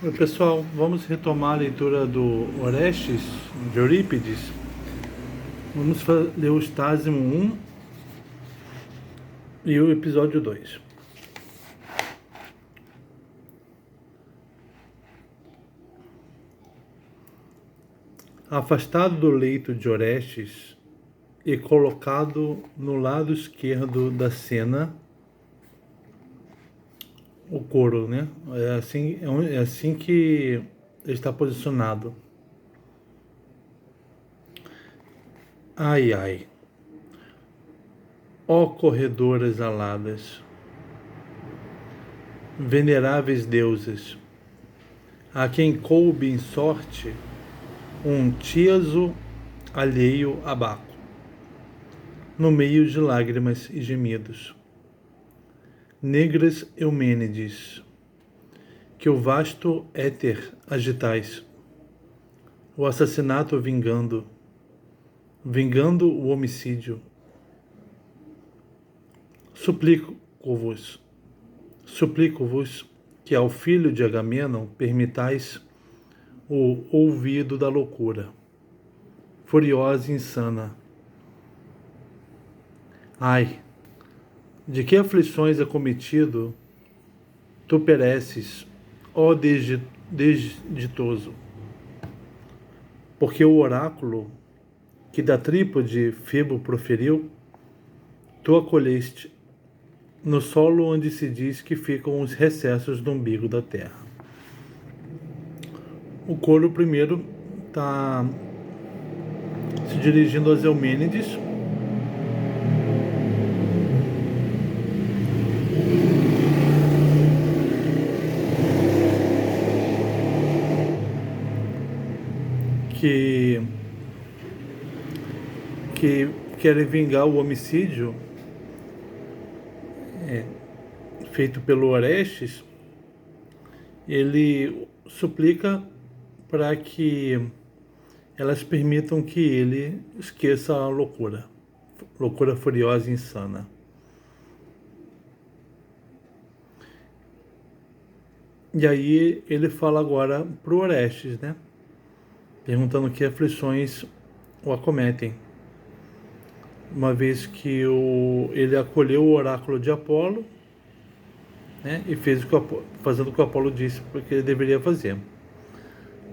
Oi, pessoal, vamos retomar a leitura do Orestes, de Eurípides. Vamos ler o Stásimo 1 e o episódio 2. Afastado do leito de Orestes e colocado no lado esquerdo da cena, o coro, né? É assim que ele está posicionado. Ai, ai, ó corredoras aladas, veneráveis deuses, a quem coube em sorte um tieso alheio a Baco, no meio de lágrimas e gemidos. Negras Eumênides, que o vasto éter agitais, o assassinato vingando o homicídio. Suplico-vos que ao filho de Agamenon permitais o ouvido da loucura, furiosa e insana. Ai, de que aflições acometido tu pereces, ó desditoso, porque o oráculo que da trípode Febo proferiu, tu acolheste no solo onde se diz que ficam os recessos do umbigo da terra. O coro primeiro está se dirigindo aos Eumênides, que querem vingar o homicídio feito pelo Orestes. Ele suplica para que elas permitam que ele esqueça a loucura furiosa e insana. E aí ele fala agora para o Orestes, né? Perguntando que aflições o acometem, uma vez que ele acolheu o oráculo de Apolo, né? E fez fazendo o que o Apolo disse porque ele deveria fazer.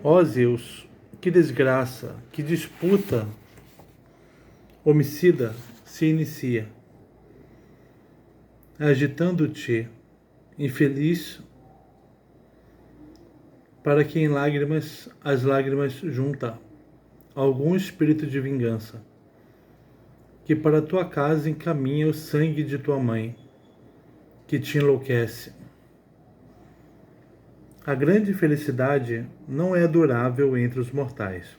Ó Zeus, que desgraça, que disputa homicida se inicia, agitando-te, infeliz, para que em lágrimas as lágrimas junta algum espírito de vingança, que para tua casa encaminha o sangue de tua mãe, que te enlouquece. A grande felicidade não é durável entre os mortais.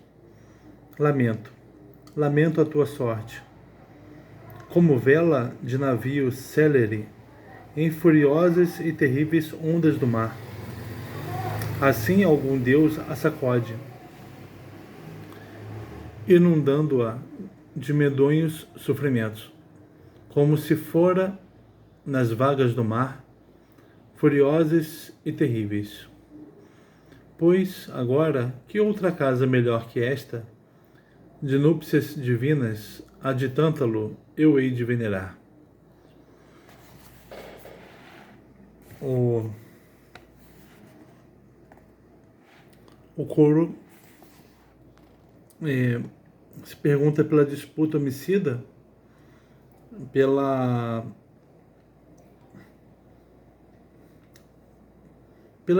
Lamento a tua sorte. Como vela de navio célere em furiosas e terríveis ondas do mar, assim algum Deus a sacode, inundando-a de medonhos sofrimentos, como se fora nas vagas do mar, furiosas e terríveis. Pois, agora, que outra casa melhor que esta, de núpcias divinas, a de Tântalo eu hei de venerar. O coro se pergunta pela disputa homicida, pela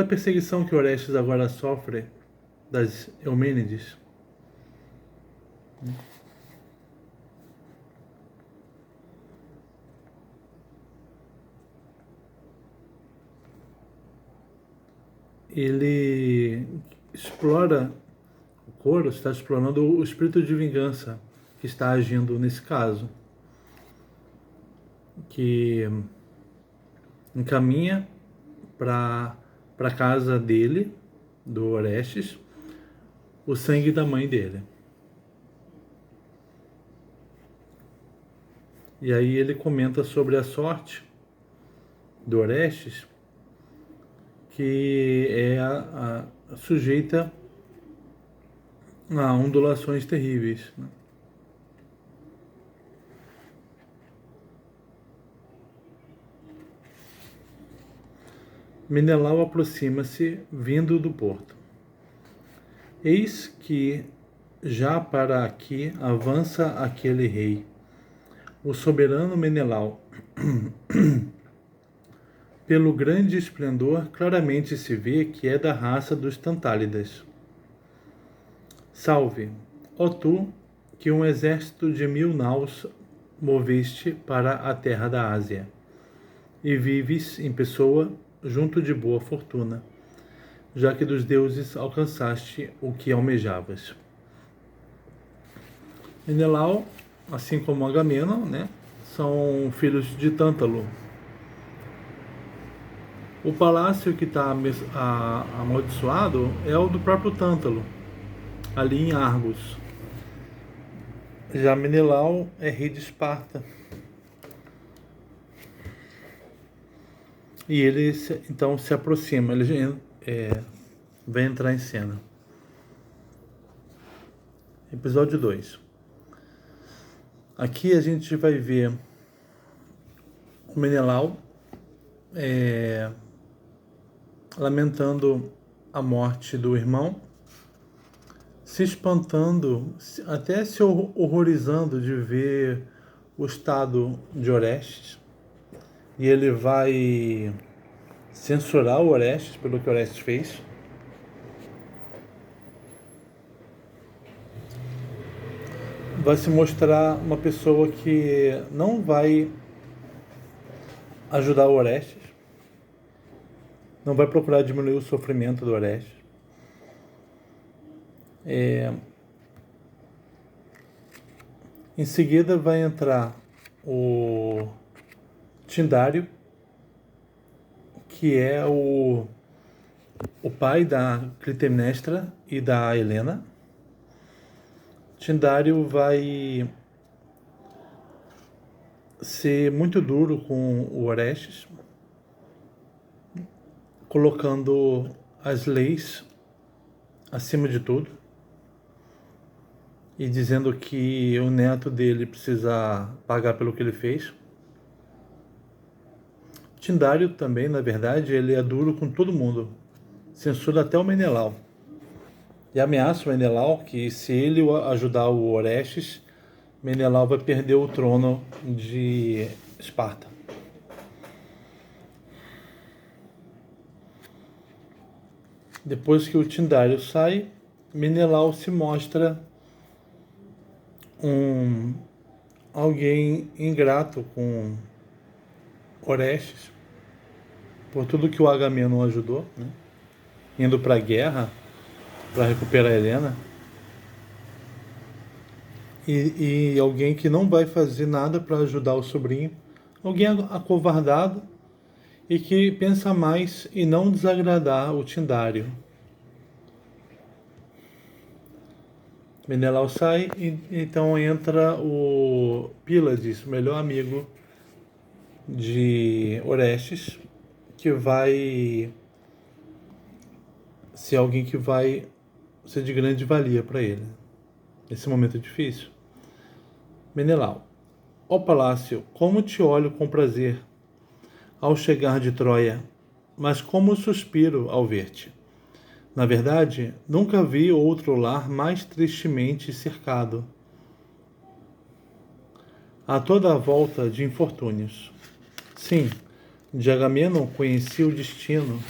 perseguição que Orestes agora sofre das Eumênides. Ele explora, o coro está explorando o espírito de vingança que está agindo nesse caso, que encaminha para a casa dele, do Orestes, o sangue da mãe dele. E aí ele comenta sobre a sorte do Orestes, que é sujeita a ondulações terríveis, né? Menelau aproxima-se, vindo do porto. Eis que já para aqui avança aquele rei, o soberano Menelau. Pelo grande esplendor, claramente se vê que é da raça dos Tantálidas. Salve, ó tu, que um exército de 1000 naus moveste para a terra da Ásia, e vives em pessoa junto de boa fortuna, já que dos deuses alcançaste o que almejavas. Menelau, assim como Agamenon, né, são filhos de Tântalo. O palácio que está amaldiçoado é o do próprio Tântalo, ali em Argos. Já Menelau é rei de Esparta. E ele então se aproxima, ele vai entrar em cena. Episódio 2. Aqui a gente vai ver o Menelau lamentando a morte do irmão, se espantando, até se horrorizando de ver o estado de Orestes. E ele vai censurar o Orestes pelo que Orestes fez. Vai se mostrar uma pessoa que não vai ajudar o Orestes, não vai procurar diminuir o sofrimento do Orestes. Em seguida vai entrar o Tindário, que é o pai da Clitemnestra e da Helena. Tindário vai ser muito duro com o Orestes, colocando as leis acima de tudo e dizendo que o neto dele precisa pagar pelo que ele fez. Tindário também, na verdade, ele é duro com todo mundo, censura até o Menelau. E ameaça o Menelau que se ele ajudar o Orestes, Menelau vai perder o trono de Esparta. Depois que o Tindário sai, Menelau se mostra alguém ingrato com Orestes por tudo que o Agamenon ajudou, né? Indo para a guerra para recuperar a Helena. E alguém que não vai fazer nada para ajudar o sobrinho, alguém acovardado e que pensa mais em não desagradar o Tindário. Menelau sai e então entra o Pílades, o melhor amigo de Orestes, que vai ser alguém que vai ser de grande valia para ele nesse momento difícil. Menelau: ó palácio, como te olho com prazer ao chegar de Troia, mas como suspiro ao ver-te. Na verdade, nunca vi outro lar mais tristemente cercado, a toda a volta de infortúnios. Sim, de Agamenon conheci o destino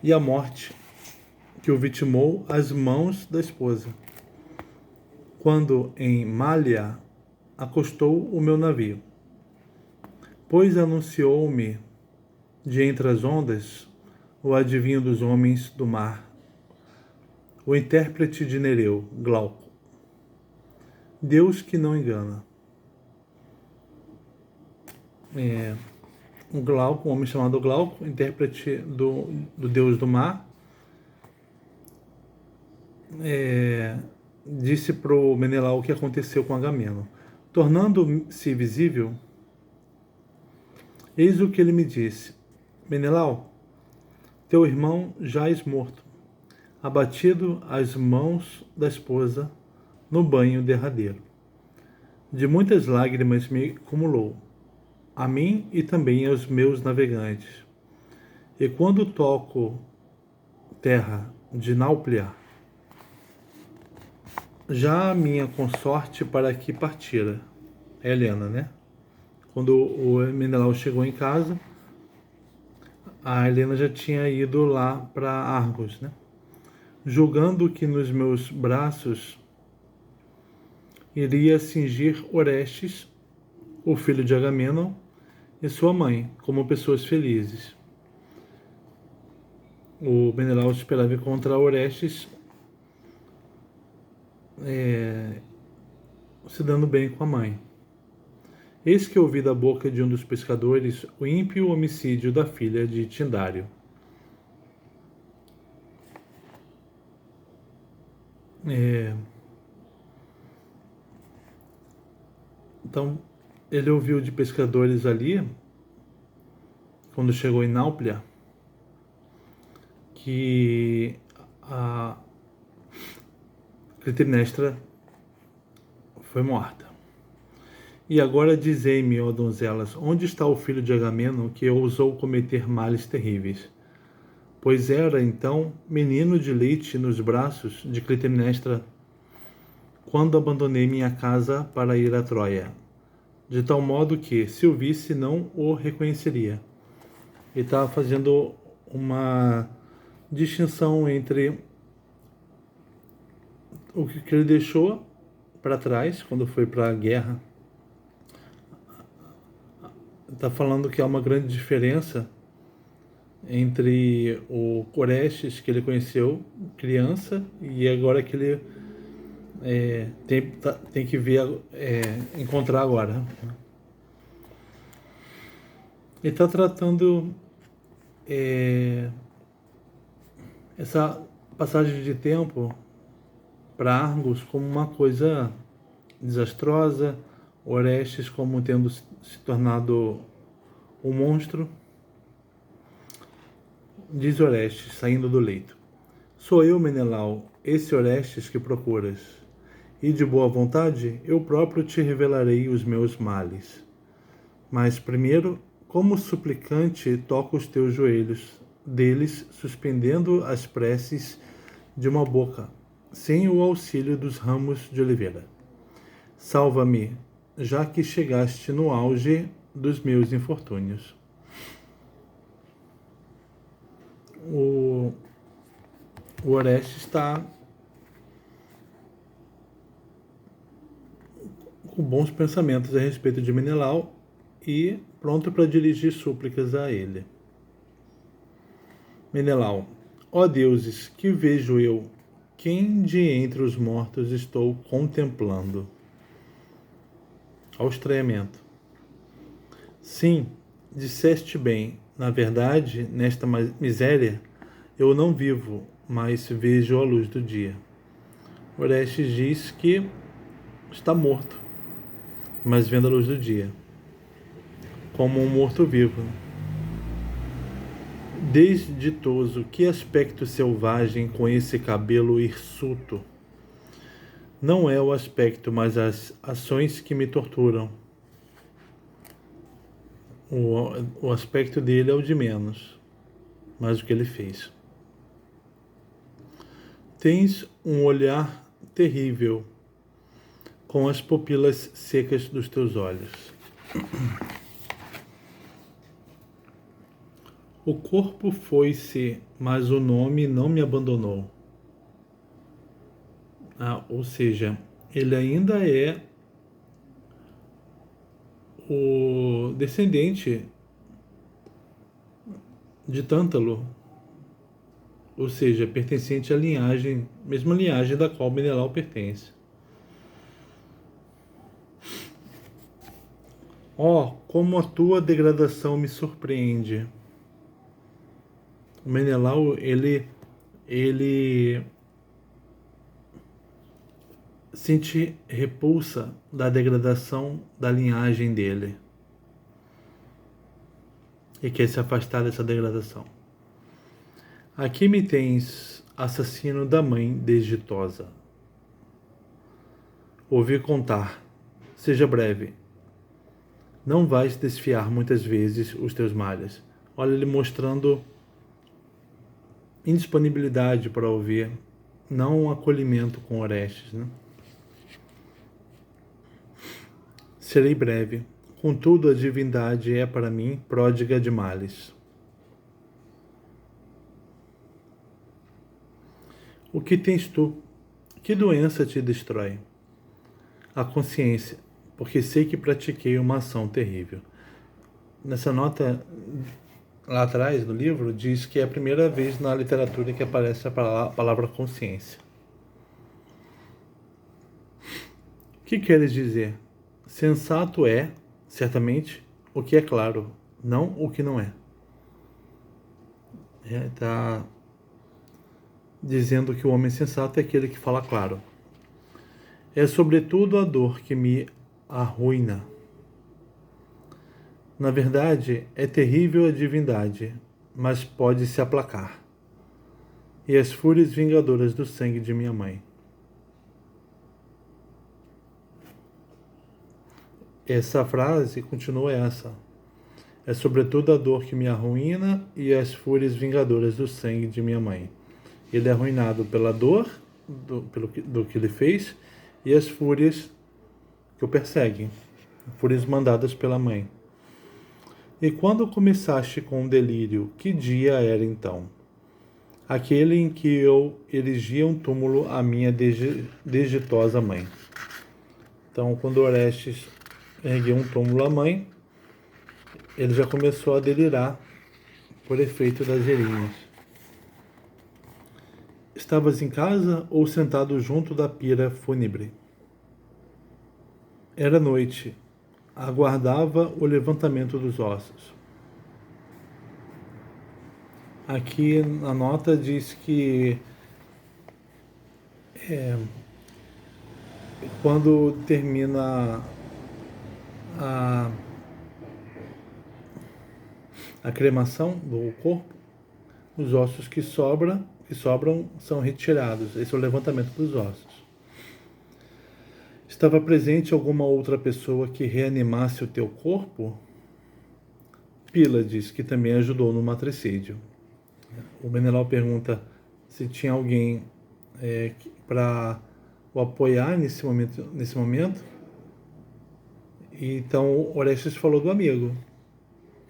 e a morte que o vitimou às mãos da esposa, quando em Malha acostou o meu navio. Pois anunciou-me de entre as ondas o adivinho dos homens do mar, o intérprete de Nereu, Glauco. Deus que não engana. Um homem chamado Glauco, intérprete do deus do mar, disse para o Menelau o que aconteceu com Agamenon. Tornando-se visível, eis o que ele me disse: Menelau, Teu irmão jaz morto, abatido às mãos da esposa, no banho derradeiro. De muitas lágrimas me acumulou, a mim e também aos meus navegantes. E quando toco terra de Náuplia, já a minha consorte para que partira, é Helena, né? Quando o Menelau chegou em casa, a Helena já tinha ido lá para Argos, né? Julgando que nos meus braços iria cingir Orestes, o filho de Agamenon, e sua mãe, como pessoas felizes. O Menelau esperava encontrar Orestes se dando bem com a mãe. Eis que ouvi da boca de um dos pescadores o ímpio homicídio da filha de Tindário. Então, ele ouviu de pescadores ali, quando chegou em Náuplia, que a Clitemnestra foi morta. E agora dizei-me, ó donzelas, onde está o filho de Agamenon que ousou cometer males terríveis? Pois era, então, menino de leite nos braços de Clitemnestra, quando abandonei minha casa para ir a Troia, de tal modo que, se o visse, não o reconheceria. Ele estava fazendo uma distinção entre o que ele deixou para trás, quando foi para a guerra. Está falando que há uma grande diferença entre o Orestes que ele conheceu criança e agora que ele tem que ver, encontrar agora. Ele está tratando essa passagem de tempo para Argos como uma coisa desastrosa, Orestes como tendo se tornado um monstro. Diz Orestes, saindo do leito: Sou eu, Menelau, esse Orestes que procuras, e de boa vontade eu próprio te revelarei os meus males. Mas primeiro, como suplicante, toco os teus joelhos, deles suspendendo as preces de uma boca, sem o auxílio dos ramos de oliveira. Salva-me, já que chegaste no auge dos meus infortúnios. O Orestes está com bons pensamentos a respeito de Menelau e pronto para dirigir súplicas a ele. Menelau: ó deuses, que vejo eu? Quem de entre os mortos estou contemplando? Ao estranhamento. Sim, disseste bem. Na verdade, nesta miséria, eu não vivo, mas vejo a luz do dia. Orestes diz que está morto, mas vendo a luz do dia, como um morto-vivo. Desditoso, que aspecto selvagem com esse cabelo hirsuto. Não é o aspecto, mas as ações que me torturam. O aspecto dele é o de menos, mas o que ele fez. Tens um olhar terrível, com as pupilas secas dos teus olhos. O corpo foi-se, mas o nome não me abandonou. Ou seja, ele ainda é o descendente de Tântalo, ou seja, pertencente à linhagem, mesma linhagem da qual Menelau pertence. Como a tua degradação me surpreende. O Menelau, ele sente repulsa da degradação da linhagem dele e quer se afastar dessa degradação. Aqui me tens, assassino da mãe desditosa. Ouvi contar, seja breve. Não vais desfiar muitas vezes os teus males. Olha ele mostrando indisponibilidade para ouvir, não um acolhimento com Orestes, né? Serei breve. Contudo, a divindade é para mim pródiga de males. O que tens tu? Que doença te destrói? A consciência, porque sei que pratiquei uma ação terrível. Nessa nota, lá atrás do livro, diz que é a primeira vez na literatura que aparece a palavra consciência. O que queres dizer? Sensato é, certamente, o que é claro, não o que não é. Está dizendo que o homem sensato é aquele que fala claro. É sobretudo a dor que me arruína. Na verdade, é terrível a divindade, mas pode se aplacar. E as fúrias vingadoras do sangue de minha mãe. Essa frase continua essa. É sobretudo a dor que me arruína e as fúrias vingadoras do sangue de minha mãe. Ele é arruinado pela dor do que ele fez e as fúrias que o perseguem, fúrias mandadas pela mãe. E quando começaste com o delírio, que dia era então? Aquele em que eu erigia um túmulo à minha desditosa mãe. Então, quando Orestes ergueu um túmulo à mãe, ele já começou a delirar por efeito das erinhas. Estavas em casa ou sentado junto da pira fúnebre? Era noite. Aguardava o levantamento dos ossos. Aqui a nota diz que quando termina a cremação do corpo, os ossos que sobram são retirados. Esse é o levantamento dos ossos. Estava presente alguma outra pessoa que reanimasse o teu corpo? Pílades, que também ajudou no matricídio. O Menelau pergunta se tinha alguém para o apoiar nesse momento. E então Orestes falou do amigo.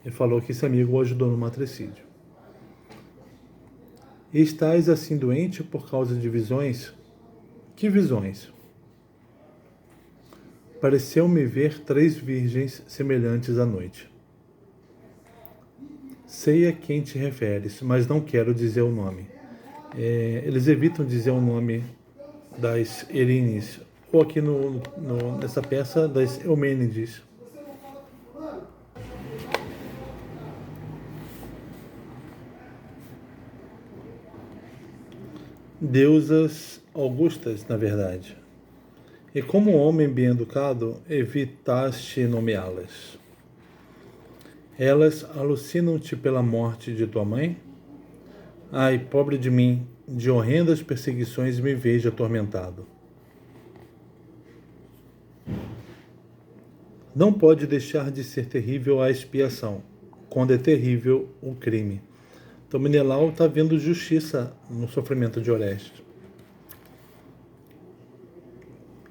Ele falou que esse amigo o ajudou no matricídio. E estás assim doente por causa de visões? Que visões? Pareceu-me ver 3 virgens semelhantes à noite. Sei a quem te referes, mas não quero dizer o nome. Eles evitam dizer o nome das Erines, ou aqui nessa peça das Eumênides. Deusas augustas, na verdade. E como homem bem educado, evitaste nomeá-las. Elas alucinam-te pela morte de tua mãe? Ai, pobre de mim, de horrendas perseguições me vejo atormentado. Não pode deixar de ser terrível a expiação, quando é terrível o crime. Então Menelau está vendo justiça no sofrimento de Orestes.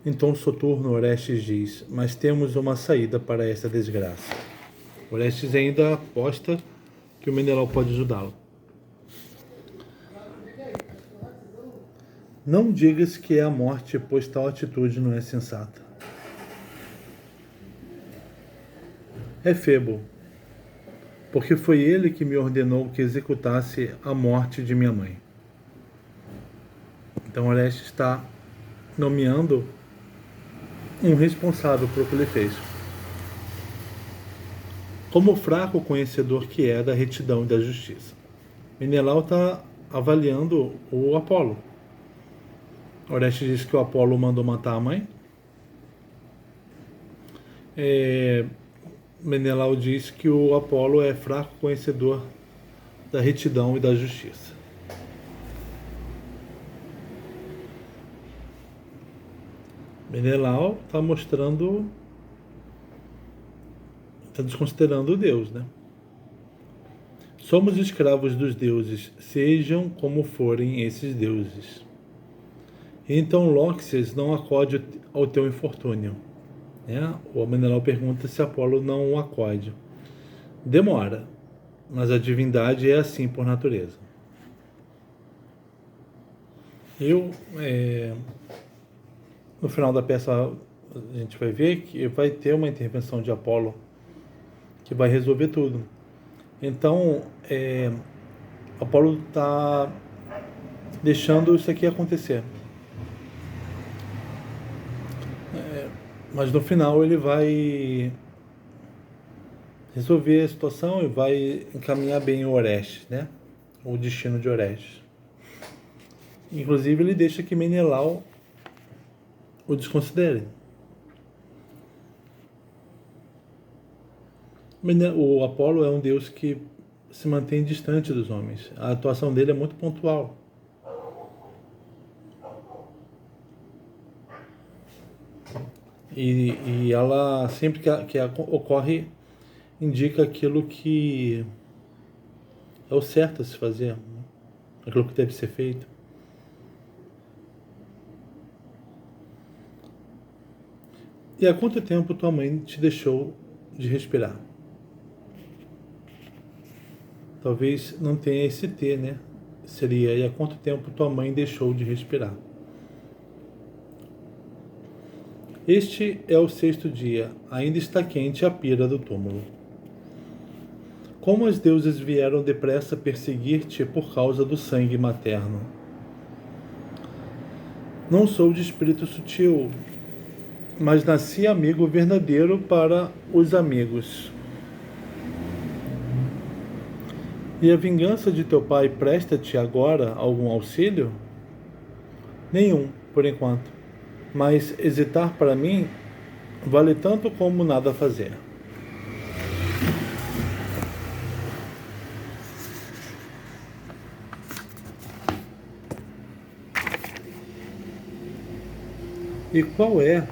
Então soturno Orestes diz, mas temos uma saída para esta desgraça. Orestes ainda aposta que o Menelau pode ajudá-lo. Não digas que é a morte, pois tal atitude não é sensata. É Febo, porque foi ele que me ordenou que executasse a morte de minha mãe. Então Orestes está nomeando um responsável por o que ele fez. Como fraco conhecedor que é da retidão e da justiça. Menelau está avaliando o Apolo. Orestes diz que o Apolo mandou matar a mãe. Menelau diz que o Apolo é fraco conhecedor da retidão e da justiça. Menelau está mostrando, está desconsiderando Deus, né? Somos escravos dos deuses, sejam como forem esses deuses. Então Lóxias não acode ao teu infortúnio. Né? O Menelau pergunta se Apolo não o acode. Demora, mas a divindade é assim por natureza. No final da peça, a gente vai ver que vai ter uma intervenção de Apolo que vai resolver tudo. Então, Apolo está deixando isso aqui acontecer. Mas no final ele vai resolver a situação e vai encaminhar bem o Orestes, né? O destino de Orestes. Inclusive ele deixa que Menelau o desconsidere. O Apolo é um deus que se mantém distante dos homens. A atuação dele é muito pontual. E ela, sempre que ocorre, indica aquilo que é o certo a se fazer, aquilo que deve ser feito. E há quanto tempo tua mãe te deixou de respirar? Talvez não tenha esse T, né? Seria, e há quanto tempo tua mãe deixou de respirar? Este é o 6º dia, ainda está quente a pira do túmulo. Como as deusas vieram depressa perseguir-te por causa do sangue materno? Não sou de espírito sutil, mas nasci amigo verdadeiro para os amigos. E a vingança de teu pai presta-te agora algum auxílio? Nenhum, por enquanto. Mas hesitar para mim vale tanto como nada fazer. E qual é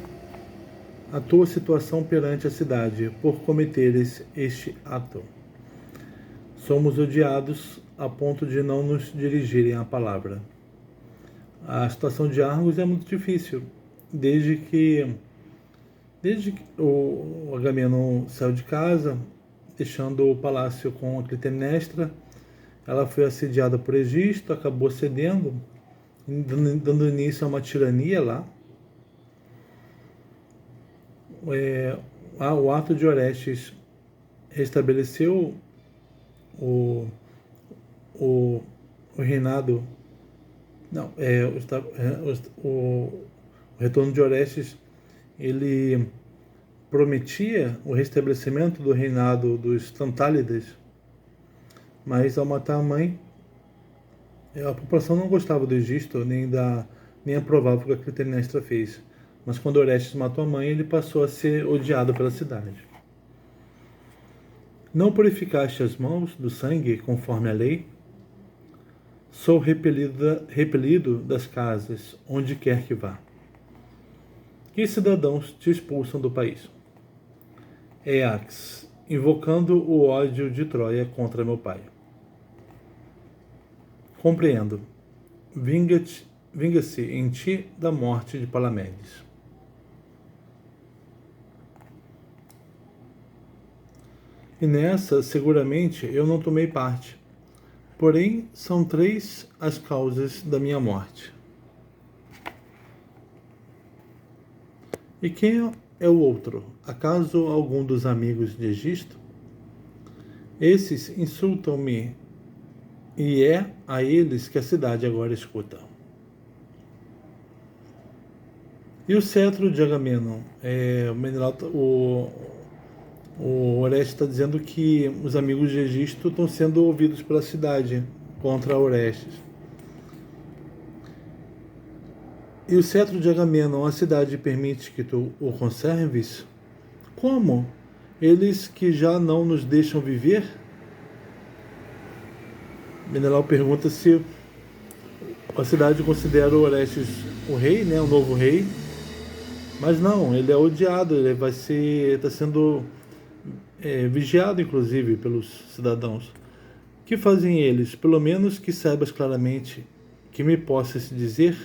a tua situação perante a cidade por cometeres este ato? Somos odiados a ponto de não nos dirigirem a palavra. A situação de Argos é muito difícil, desde que o Agamenon saiu de casa, deixando o palácio com a Clitemnestra. Ela foi assediada por Egisto, acabou cedendo, dando início a uma tirania lá. O ato de Orestes restabeleceu o reinado. Não, o retorno de Orestes, ele prometia o restabelecimento do reinado dos Tantálidas, mas ao matar a mãe, a população não gostava do Egisto, nem aprovava o que a Clitemnestra fez. Mas quando Orestes matou a mãe, ele passou a ser odiado pela cidade. Não purificaste as mãos do sangue conforme a lei? Sou repelido das casas, onde quer que vá. Que cidadãos te expulsam do país? Ajax, invocando o ódio de Troia contra meu pai. Compreendo. Vinga-se em ti da morte de Palamedes. E nessa, seguramente, eu não tomei parte. Porém, são 3 as causas da minha morte. E quem é o outro? Acaso algum dos amigos de Egisto? Esses insultam-me, e é a eles que a cidade agora escuta. E o cetro de Agamenon? O Orestes está dizendo que os amigos de Egisto estão sendo ouvidos pela cidade contra Orestes. E o cetro de Agamenon, a cidade permite que tu o conserves? Como? Eles que já não nos deixam viver? Menelau pergunta se a cidade considera o Orestes o rei, né, o novo rei, Mas não, ele é odiado, ele está sendo vigiado, inclusive, pelos cidadãos. Que fazem eles? Pelo menos que saibas claramente, que me possas dizer.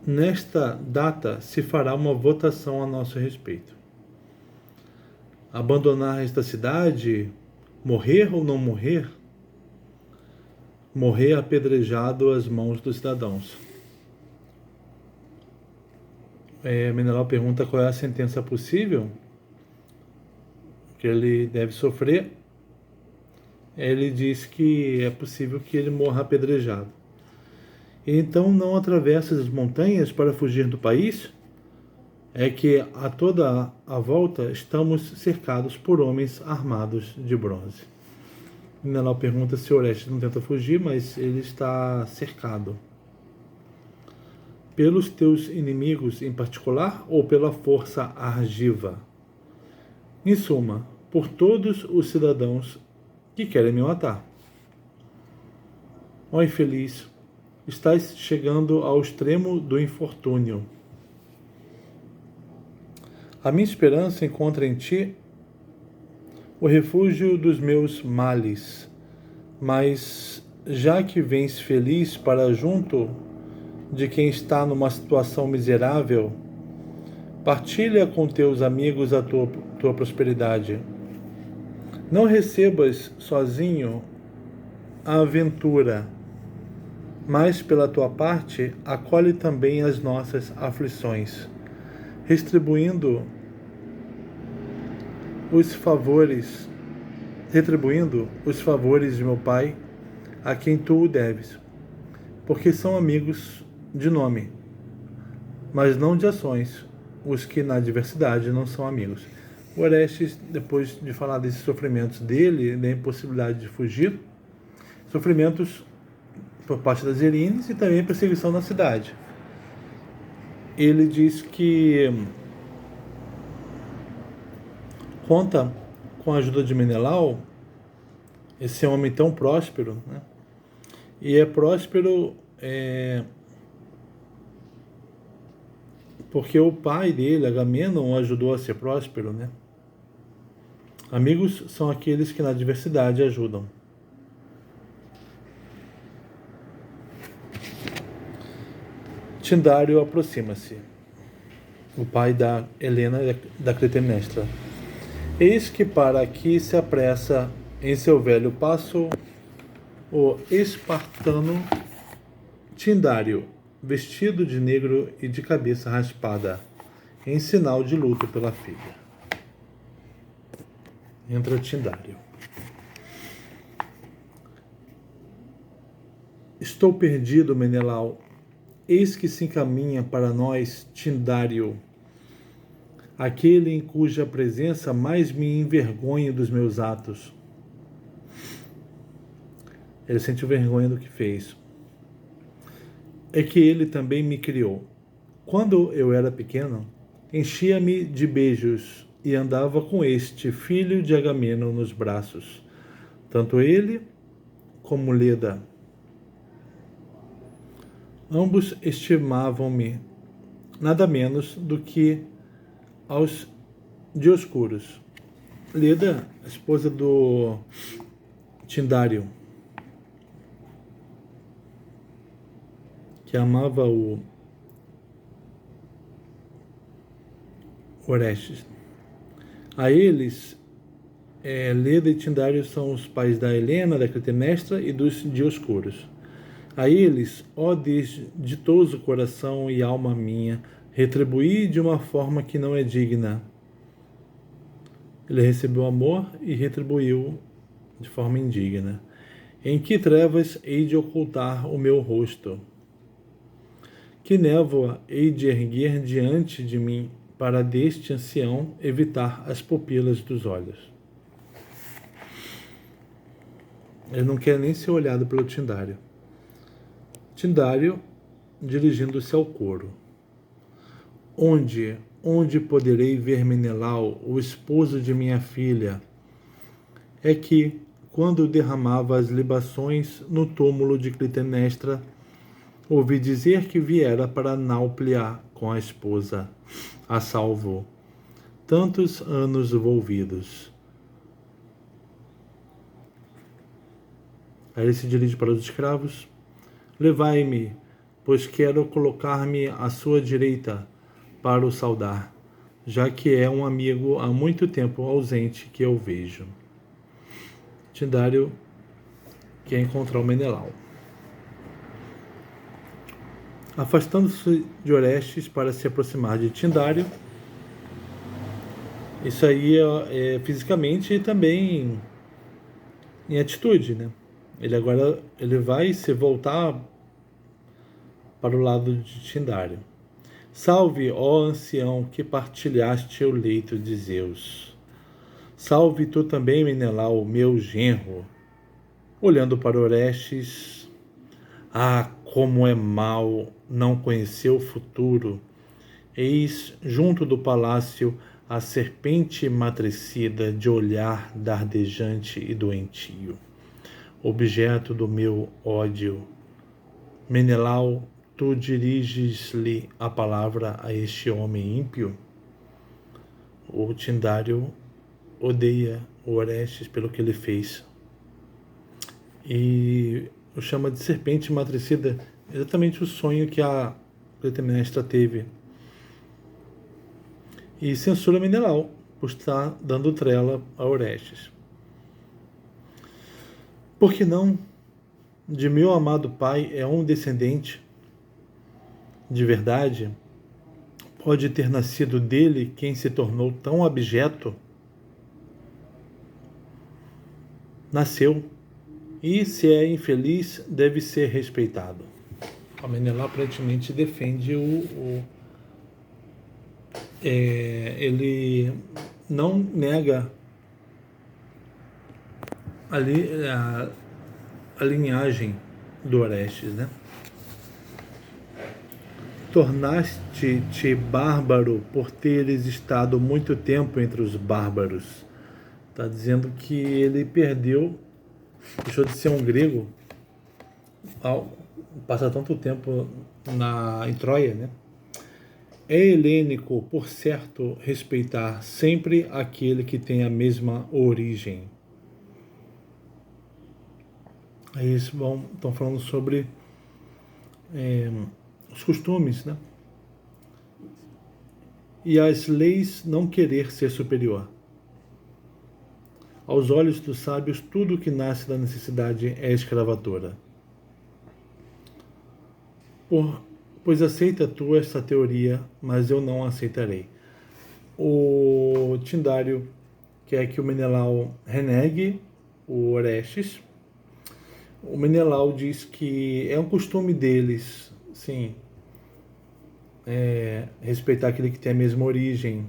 Nesta data se fará uma votação a nosso respeito. Abandonar esta cidade, morrer ou não morrer? Morrer apedrejado às mãos dos cidadãos. Menelau pergunta qual é a sentença possível que ele deve sofrer. Ele diz que é possível que ele morra apedrejado. Então não atravessa as montanhas para fugir do país? É que a toda a volta estamos cercados por homens armados de bronze. Menelau pergunta se Orestes não tenta fugir, mas ele está cercado. Pelos teus inimigos em particular ou pela força argiva? Em suma, por todos os cidadãos que querem me matar. Ó infeliz, estás chegando ao extremo do infortúnio. A minha esperança encontra em ti o refúgio dos meus males, mas já que vens feliz para junto de quem está numa situação miserável, partilha com teus amigos a tua prosperidade. Não recebas sozinho a aventura, mas pela tua parte acolhe também as nossas aflições, retribuindo os favores de meu pai, a quem tu o deves, porque são amigos de nome, mas não de ações, os que na adversidade não são amigos. O Orestes, depois de falar desses sofrimentos dele, da impossibilidade de fugir, sofrimentos por parte das Erines e também perseguição na cidade. Ele diz que conta com a ajuda de Menelau, esse homem tão próspero, né? E é próspero porque o pai dele, Agamenon, o ajudou a ser próspero, né? Amigos são aqueles que na adversidade ajudam. Tindário aproxima-se, o pai da Helena da Clitemnestra. Eis que para aqui se apressa em seu velho passo o espartano Tindário, vestido de negro e de cabeça raspada, em sinal de luto pela filha. Entra Tindário. Estou perdido, Menelau. Eis que se encaminha para nós Tindário, aquele em cuja presença mais me envergonho dos meus atos. Ele sente vergonha do que fez. É que ele também me criou. Quando eu era pequeno, enchia-me de beijos e andava com este filho de Agamenon nos braços, tanto ele como Leda. Ambos estimavam-me nada menos do que aos Dioscuros. Leda, a esposa do Tindário, que amava o Orestes. A eles, Leda e Tindário são os pais da Helena, da Clitemnestra e dos Dioscuros. A eles, ó ditoso coração e alma minha, retribuí de uma forma que não é digna. Ele recebeu amor e retribuiu de forma indigna. Em que trevas hei de ocultar o meu rosto? Que névoa hei de erguer diante de mim para deste ancião evitar as pupilas dos olhos? Ele não quer nem ser olhado pelo Tindário. Tindário, dirigindo-se ao coro. Onde poderei ver Menelau, o esposo de minha filha? É que, quando derramava as libações no túmulo de Clitemnestra, Ouvi dizer que viera para Nauplia com a esposa, a salvo. Tantos anos envolvidos. Aí ele se dirige para os escravos. Levai-me, pois quero colocar-me à sua direita para o saudar, já que é um amigo há muito tempo ausente que eu vejo. Tíndario quer encontrar o Menelau. Afastando-se de Orestes para se aproximar de Tíndario. Isso aí é fisicamente e também em atitude, né? Ele vai se voltar para o lado de Tíndario. Salve, ó ancião, que partilhaste o leito de Zeus. Salve tu também, Menelau, meu genro. Olhando para Orestes, como é mal não conhecer o futuro. Eis, junto do palácio, a serpente matricida de olhar dardejante e doentio, objeto do meu ódio. Menelau, tu diriges-lhe a palavra a este homem ímpio? O Tíndario odeia o Orestes pelo que ele fez. E o chama de serpente matricida, exatamente o sonho que a Clitemnestra teve. E censura Menelau por estar dando trela a Orestes. Porque não, de meu amado pai é um descendente de verdade, pode ter nascido dele quem se tornou tão abjeto? Nasceu, e se é infeliz, deve ser respeitado. A Menelau aparentemente defende ele não nega a linhagem do Orestes, né? Tornaste-te bárbaro por teres estado muito tempo entre os bárbaros. Está dizendo que ele deixou de ser um grego ao passar tanto tempo em Troia, né? É helênico, por certo, respeitar sempre aquele que tem a mesma origem. Aí eles estão falando sobre os costumes, né? E as leis não querer ser superior. Aos olhos dos sábios, tudo que nasce da necessidade é escravatura. Pois aceita tu esta teoria, mas eu não aceitarei. O Tíndario quer que o Menelau renegue o Orestes. O Menelau diz que é um costume deles, sim, respeitar aquele que tem a mesma origem.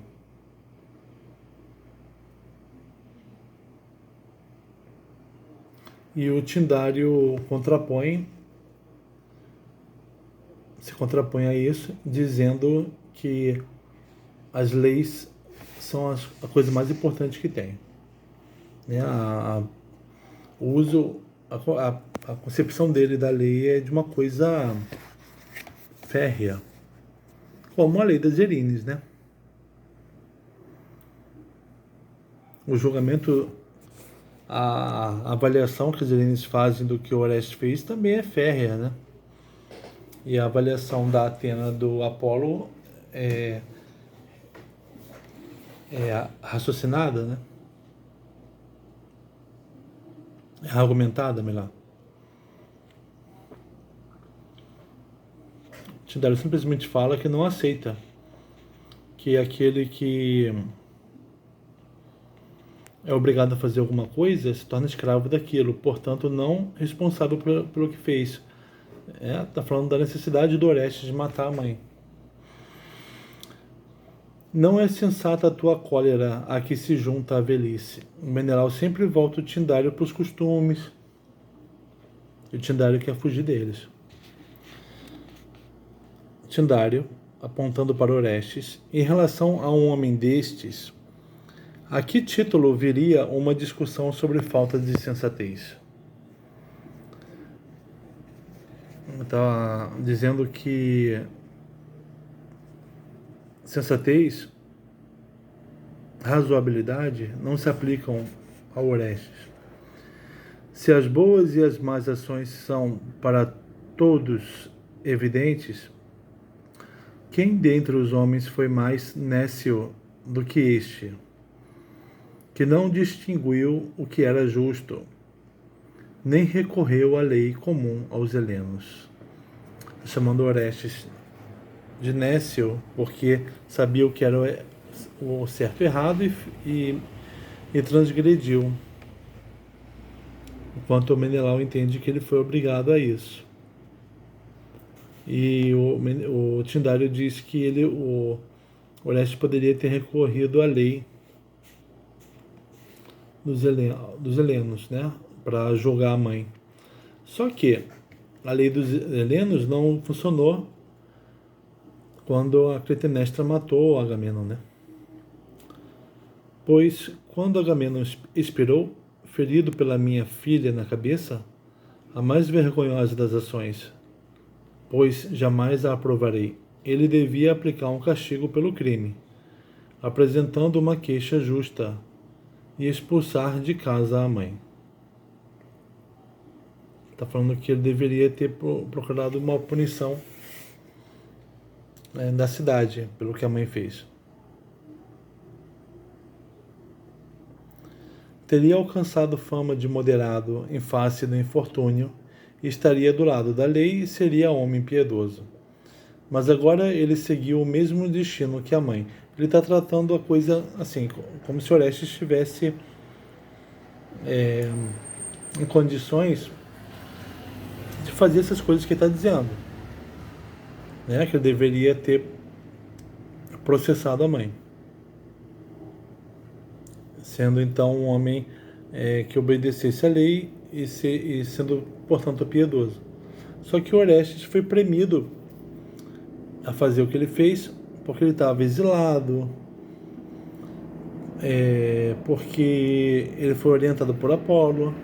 E o Tíndario se contrapõe a isso, dizendo que as leis são a coisa mais importante que tem. Né? A concepção dele da lei é de uma coisa férrea, como a lei das Erines, né? O julgamento, a avaliação que as Erines fazem do que o Orestes fez também é férrea, né? E a avaliação da Atena do Apolo é raciocinada, né? É argumentada, melhor. Tindaro simplesmente fala que não aceita que aquele que é obrigado a fazer alguma coisa se torna escravo daquilo, portanto não responsável pelo que fez. Está falando da necessidade do Orestes de matar a mãe. Não é sensata a tua cólera a que se junta a velhice. O Menelau sempre volta o Tíndario para os costumes. E o Tíndario quer fugir deles. Tíndario, apontando para Orestes, em relação a um homem destes, a que título viria uma discussão sobre falta de sensatez? está dizendo que sensatez, razoabilidade não se aplicam a Orestes. Se as boas e as más ações são para todos evidentes, quem dentre os homens foi mais nécio do que este, que não distinguiu o que era justo, nem recorreu à lei comum aos helenos? Chamando Orestes de nécio, porque sabia o que era o certo e errado e transgrediu. Enquanto o Menelau entende que ele foi obrigado a isso. E o Tyndario diz que o Orestes poderia ter recorrido à lei dos helenos, né, para julgar a mãe. Só que a lei dos helenos não funcionou quando a Clitemnestra matou Agamenon, né? Pois quando Agamenon expirou, ferido pela minha filha na cabeça, a mais vergonhosa das ações, pois jamais a aprovarei, ele devia aplicar um castigo pelo crime, apresentando uma queixa justa e expulsar de casa a mãe. Está falando que ele deveria ter procurado uma punição da cidade pelo que a mãe fez. Teria alcançado fama de moderado em face do infortúnio, e estaria do lado da lei e seria homem piedoso. Mas agora ele seguiu o mesmo destino que a mãe. Ele está tratando a coisa assim, como se Orestes estivesse em condições de fazer essas coisas que ele está dizendo, né? Que ele deveria ter processado a mãe, sendo então um homem que obedecesse à lei e sendo, portanto, piedoso. Só que Orestes foi premido a fazer o que ele fez porque ele estava exilado, porque ele foi orientado por Apolo.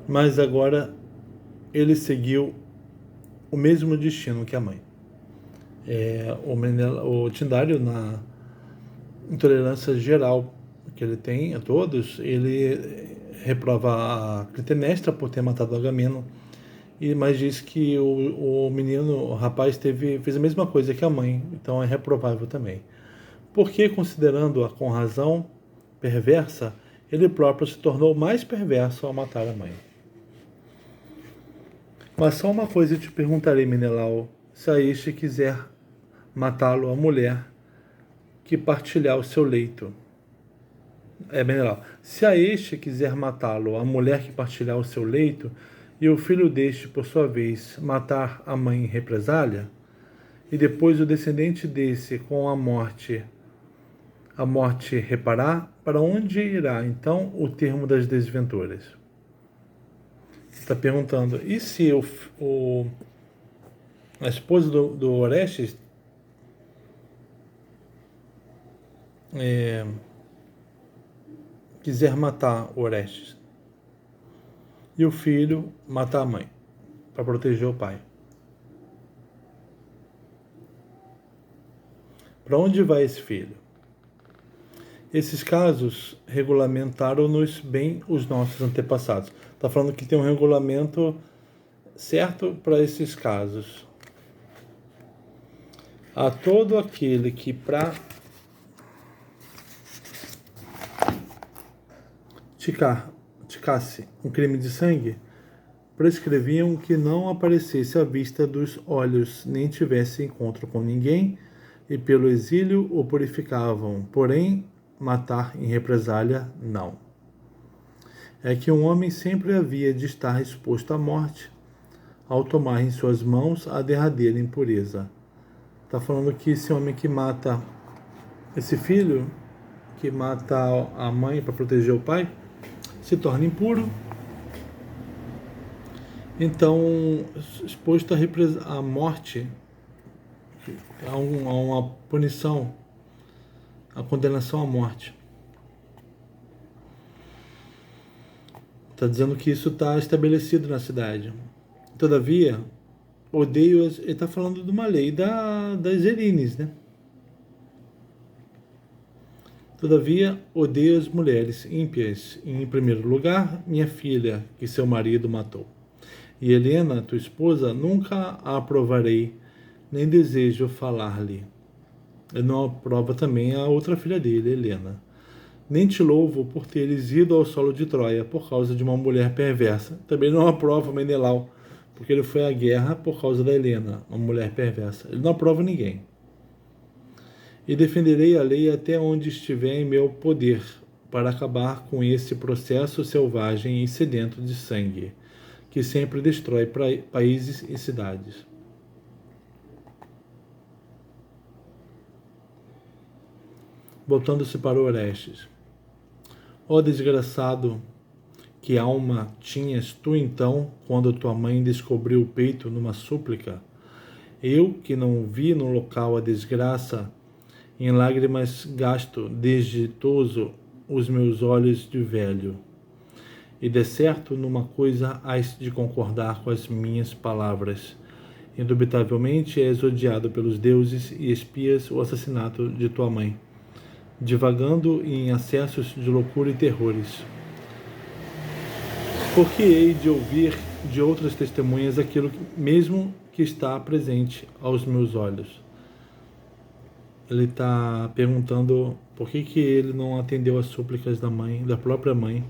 Mas agora ele seguiu o mesmo destino que a mãe. O Tyndario, na intolerância geral que ele tem a todos, ele reprova a Clitemnestra por ter matado Agamenon, mas diz que o rapaz fez a mesma coisa que a mãe, então é reprovável também. Porque, considerando-a com razão perversa, ele próprio se tornou mais perverso ao matar a mãe. Mas só uma coisa eu te perguntarei, Menelau, se a este quiser matá-lo a mulher que partilhar o seu leito. Menelau, se a este quiser matá-lo a mulher que partilhar o seu leito, e o filho deste, por sua vez, matar a mãe em represália, e depois o descendente desse com a morte reparar, para onde irá então o termo das desventuras? Está perguntando, e se a esposa do Orestes quiser matar o Orestes e o filho matar a mãe para proteger o pai? Para onde vai esse filho? Esses casos regulamentaram-nos bem os nossos antepassados. Está falando que tem um regulamento certo para esses casos. A todo aquele que praticasse um crime de sangue, prescreviam que não aparecesse à vista dos olhos, nem tivesse encontro com ninguém, e pelo exílio o purificavam. Porém, matar em represália, não. É que um homem sempre havia de estar exposto à morte, ao tomar em suas mãos a derradeira impureza. Está falando que esse homem que mata esse filho, que mata a mãe para proteger o pai, se torna impuro, então exposto à morte, a uma punição, a condenação à morte. Está dizendo que isso está estabelecido na cidade. Todavia, odeio-as. Ele está falando de uma lei das Erines, né? Todavia, odeio as mulheres ímpias, e, em primeiro lugar, minha filha, que seu marido matou. E Helena, tua esposa, nunca a aprovarei, nem desejo falar-lhe. Ele não aprova também a outra filha dele, Helena. Nem te louvo por teres ido ao solo de Troia por causa de uma mulher perversa. Também não aprova Menelau, porque ele foi à guerra por causa da Helena, uma mulher perversa. Ele não aprova ninguém. E defenderei a lei até onde estiver em meu poder, para acabar com esse processo selvagem e sedento de sangue, que sempre destrói países e cidades. Voltando-se para Orestes. Ó desgraçado, que alma tinhas tu então, quando tua mãe descobriu o peito numa súplica? Eu, que não vi no local a desgraça, em lágrimas gasto, desditoso, os meus olhos de velho. E de certo, numa coisa hás de concordar com as minhas palavras. Indubitavelmente és odiado pelos deuses e espias o assassinato de tua mãe, divagando em acessos de loucura e terrores. Porque hei de ouvir de outras testemunhas aquilo mesmo que está presente aos meus olhos. Ele está perguntando por que ele não atendeu às súplicas da mãe, da própria mãe.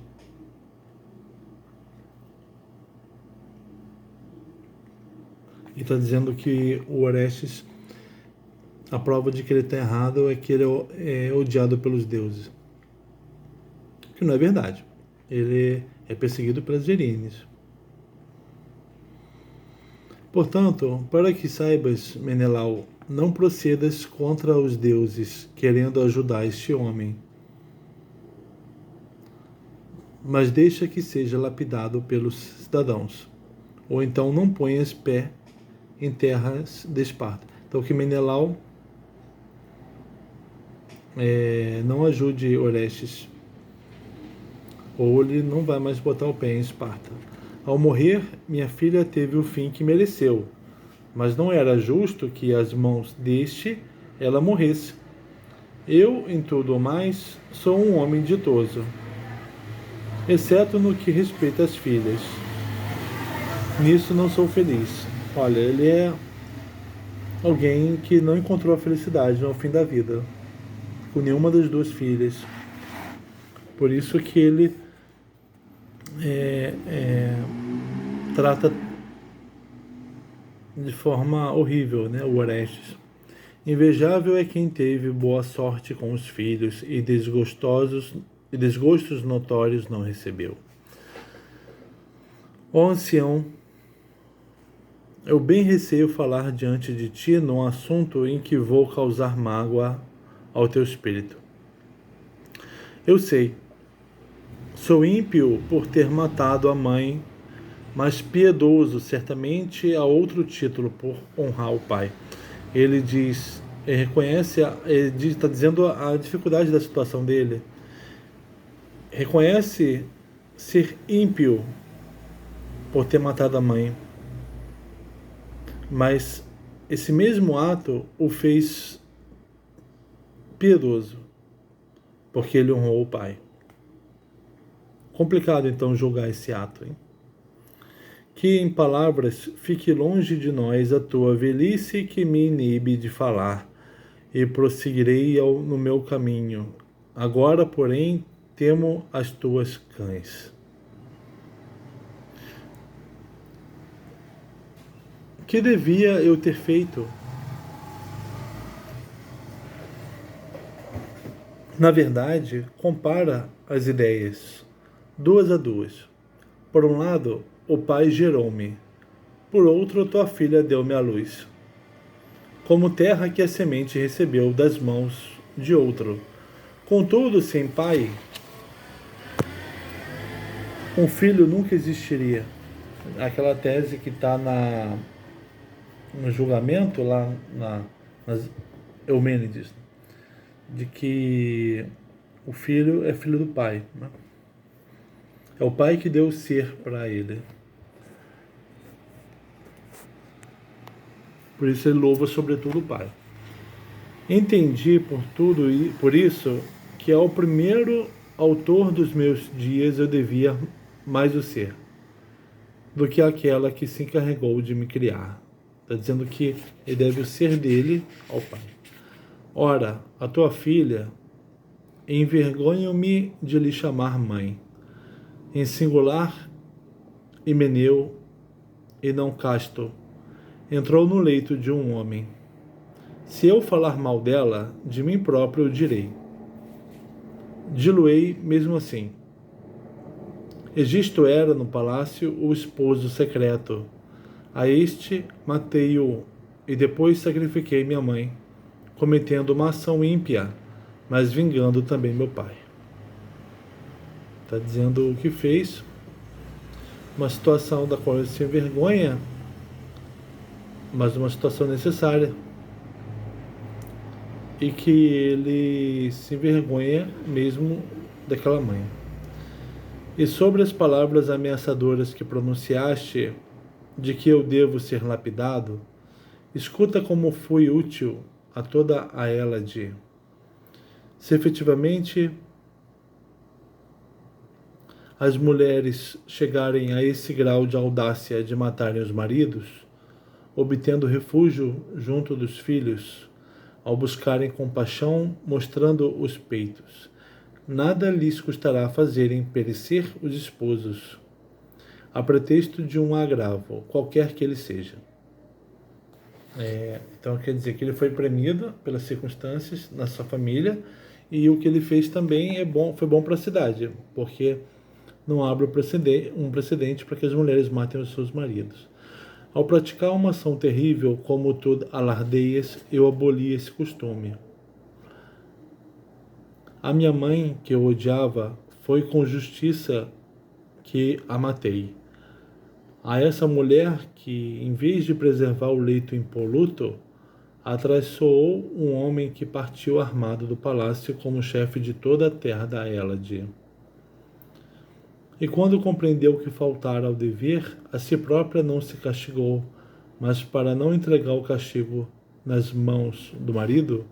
E está dizendo que o Orestes, a prova de que ele está errado é que ele é odiado pelos deuses. Que não é verdade. Ele é perseguido pelas Erines. Portanto, para que saibas, Menelau, não procedas contra os deuses, querendo ajudar este homem, mas deixa que seja lapidado pelos cidadãos, ou então não ponhas pé em terras de Esparta. Então que Menelau não ajude Orestes, ou ele não vai mais botar o pé em Esparta. Ao morrer, minha filha teve o fim que mereceu, mas não era justo que às mãos deste ela morresse. Eu, em tudo o mais, sou um homem ditoso, exceto no que respeita às filhas. Nisso não sou feliz. Olha, ele é alguém que não encontrou a felicidade no fim da vida, com nenhuma das duas filhas. Por isso que ele trata de forma horrível, né, o Orestes. Invejável é quem teve boa sorte com os filhos e desgostos notórios não recebeu. Ó ancião, eu bem receio falar diante de ti num assunto em que vou causar mágoa ao teu espírito. Eu sei, sou ímpio por ter matado a mãe, mas piedoso certamente a outro título por honrar o pai. Ele diz, está dizendo a dificuldade da situação dele. Reconhece ser ímpio por ter matado a mãe, mas esse mesmo ato o fez piedoso, porque ele honrou o pai. Complicado então julgar esse ato, hein? Que em palavras fique longe de nós a tua velhice que me inibe de falar, e prosseguirei no meu caminho. Agora, porém, temo as tuas cães. Que devia eu ter feito? Na verdade, compara as ideias, duas a duas. Por um lado, o pai gerou-me, por outro, tua filha deu-me à luz. Como terra que a semente recebeu das mãos de outro. Contudo, sem pai, um filho nunca existiria. Aquela tese que está no julgamento, lá nas Eumênides, de que o filho é filho do pai, né? É o Pai que deu o ser para ele. Por isso ele louva sobretudo o Pai. Entendi por isso que ao primeiro autor dos meus dias eu devia mais o ser do que aquela que se encarregou de me criar. Está dizendo que ele deve o ser dele ao Pai. Ora, a tua filha, envergonho-me de lhe chamar mãe. Em singular, Himeneu, e não Casto, entrou no leito de um homem. Se eu falar mal dela, de mim próprio eu direi. Diluei mesmo assim. Egisto era, no palácio, o esposo secreto. A este matei-o, e depois sacrifiquei minha mãe, cometendo uma ação ímpia, mas vingando também meu pai. Está dizendo o que fez, uma situação da qual ele se envergonha, mas uma situação necessária, e que ele se envergonha mesmo daquela mãe. E sobre as palavras ameaçadoras que pronunciaste, de que eu devo ser lapidado, escuta como fui útil a toda a Hélade. Se efetivamente as mulheres chegarem a esse grau de audácia de matarem os maridos, obtendo refúgio junto dos filhos, ao buscarem compaixão, mostrando os peitos, nada lhes custará fazerem perecer os esposos, a pretexto de um agravo, qualquer que ele seja. Então quer dizer que ele foi premido pelas circunstâncias na sua família, e o que ele fez também foi bom para a cidade, porque não abre um precedente para que as mulheres matem os seus maridos. Ao praticar uma ação terrível, como tu alardeias, eu aboli esse costume. A minha mãe, que eu odiava, foi com justiça que a matei. A essa mulher que, em vez de preservar o leito impoluto, atraiçoou um homem que partiu armado do palácio como chefe de toda a terra da Hélade. E quando compreendeu que faltara ao dever, a si própria não se castigou, mas para não entregar o castigo nas mãos do marido,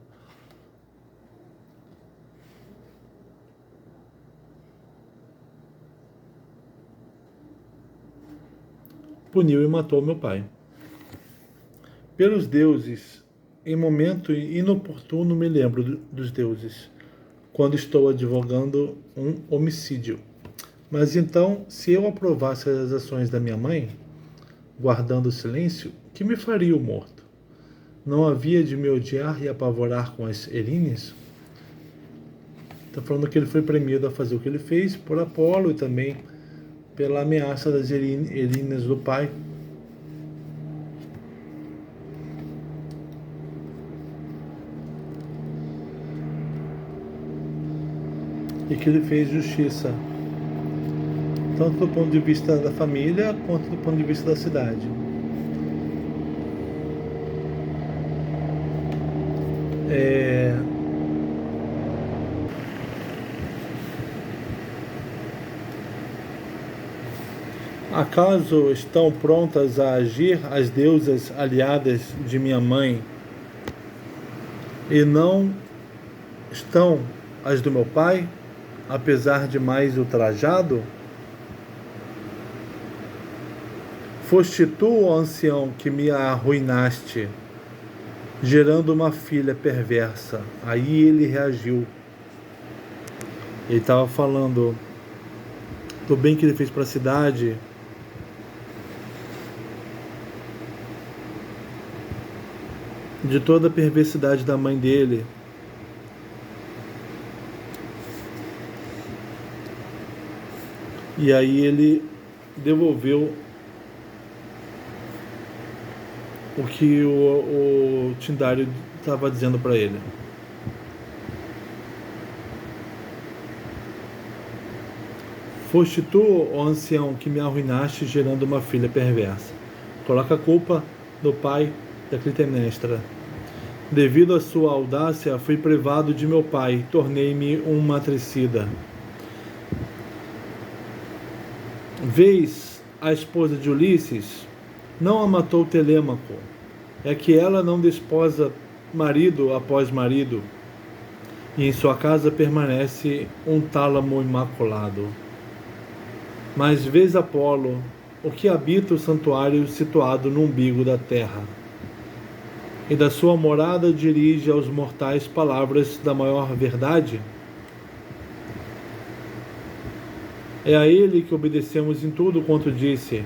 puniu e matou meu pai. Pelos deuses, em momento inoportuno me lembro dos deuses, quando estou advogando um homicídio. Mas então, se eu aprovasse as ações da minha mãe, guardando o silêncio, que me faria o morto? Não havia de me odiar e apavorar com as Erines? Está falando que ele foi premiado a fazer o que ele fez por Apolo e também pela ameaça das Erines do pai. E que ele fez justiça, tanto do ponto de vista da família, quanto do ponto de vista da cidade. Acaso estão prontas a agir as deusas aliadas de minha mãe, e não estão as do meu pai, apesar de mais ultrajado? Foste tu, ó ancião, que me arruinaste, gerando uma filha perversa. Aí ele reagiu. Ele estava falando do bem que ele fez para a cidade, de toda a perversidade da mãe dele. E aí ele devolveu o que o Tindário estava dizendo para ele. Foste tu, ó ancião, que me arruinaste, gerando uma filha perversa. Coloca a culpa do pai da Clitemnestra. Devido à sua audácia, fui privado de meu pai, tornei-me um matricida. Vês a esposa de Ulisses, não a matou Telêmaco, é que ela não desposa marido após marido, e em sua casa permanece um tálamo imaculado. Mas vês Apolo, o que habita o santuário situado no umbigo da terra, e da sua morada dirige aos mortais palavras da maior verdade? É a ele que obedecemos em tudo quanto disse,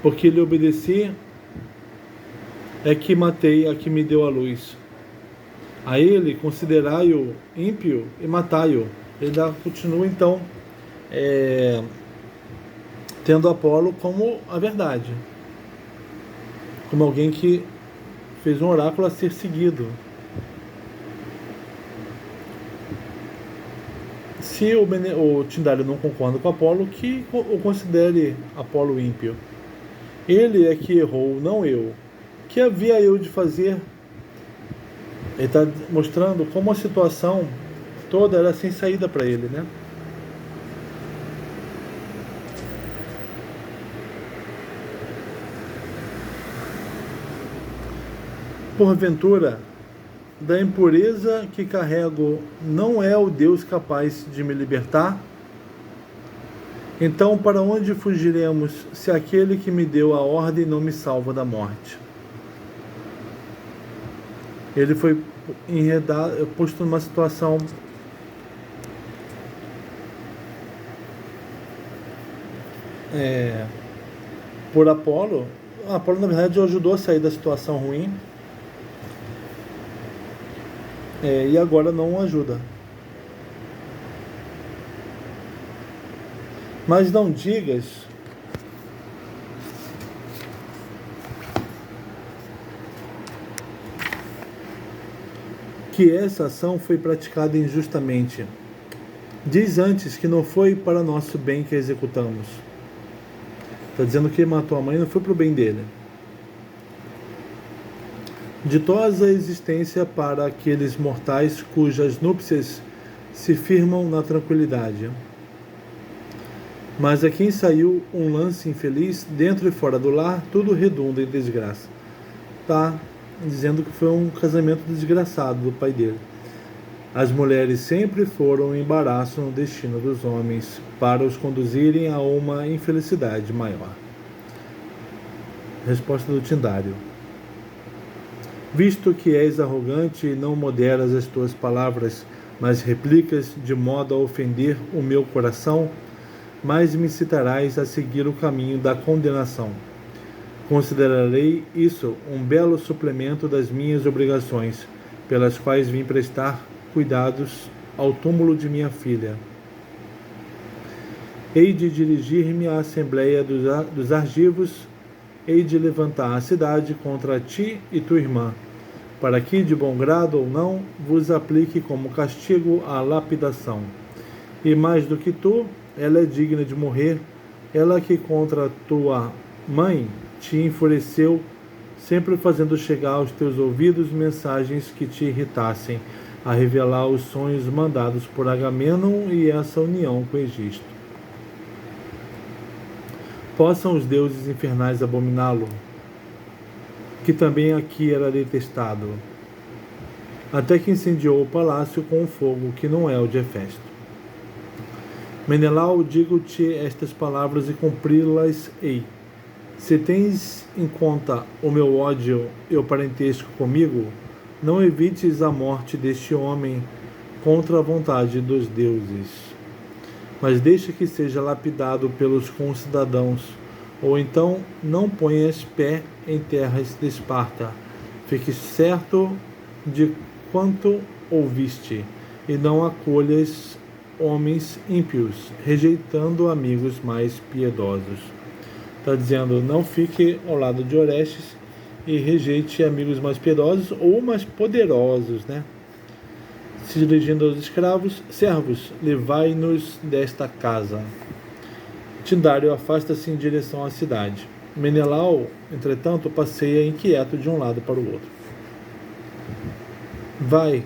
porque lhe obedeci é que matei a que me deu a luz. A ele considerai-o ímpio e matai-o. Ele continua então tendo Apolo como a verdade, como alguém que fez um oráculo a ser seguido. Se o Tindalho não concorda com Apolo, que o considere Apolo ímpio. Ele é que errou, não eu. Que havia eu de fazer? Ele está mostrando como a situação toda era sem saída para ele, né? Porventura, da impureza que carrego, não é o Deus capaz de me libertar? Então, para onde fugiremos, se aquele que me deu a ordem não me salva da morte? Ele foi enredado, posto numa situação por Apolo. Apolo, na verdade, o ajudou a sair da situação ruim, e agora não o ajuda. Mas não digas que essa ação foi praticada injustamente. Diz antes que não foi para nosso bem que a executamos. Está dizendo que ele matou a mãe não foi para o bem dele. Ditosa existência para aqueles mortais cujas núpcias se firmam na tranquilidade. Mas a quem saiu um lance infeliz, dentro e fora do lar, tudo redunda em desgraça. Está dizendo que foi um casamento desgraçado do pai dele. As mulheres sempre foram um embaraço no destino dos homens, para os conduzirem a uma infelicidade maior. Resposta do Tindário. Visto que és arrogante e não moderas as tuas palavras, mas replicas de modo a ofender o meu coração, mais me incitarás a seguir o caminho da condenação. Considerarei isso um belo suplemento das minhas obrigações, pelas quais vim prestar cuidados ao túmulo de minha filha. Hei de dirigir-me à assembleia dos argivos, hei de levantar a cidade contra ti e tua irmã, para que, de bom grado ou não, vos aplique como castigo a lapidação. E mais do que tu, ela é digna de morrer, ela que contra tua mãe te enfureceu, sempre fazendo chegar aos teus ouvidos mensagens que te irritassem, a revelar os sonhos mandados por Agamenon e essa união com o Egisto. Possam os deuses infernais abominá-lo, que também aqui era detestado, até que incendiou o palácio com um fogo que não é o de Hefesto. Menelau, digo-te estas palavras e cumpri-las-ei. Se tens em conta o meu ódio e o parentesco comigo, não evites a morte deste homem contra a vontade dos deuses, mas deixa que seja lapidado pelos concidadãos, ou então não ponhas pé em terras de Esparta. Fique certo de quanto ouviste, e não acolhas homens ímpios, rejeitando amigos mais piedosos. Está dizendo, não fique ao lado de Orestes e rejeite amigos mais piedosos ou mais poderosos, né? Se dirigindo aos escravos, servos, levai-nos desta casa. Tindário afasta-se em direção à cidade. Menelau, entretanto, passeia inquieto de um lado para o outro. Vai,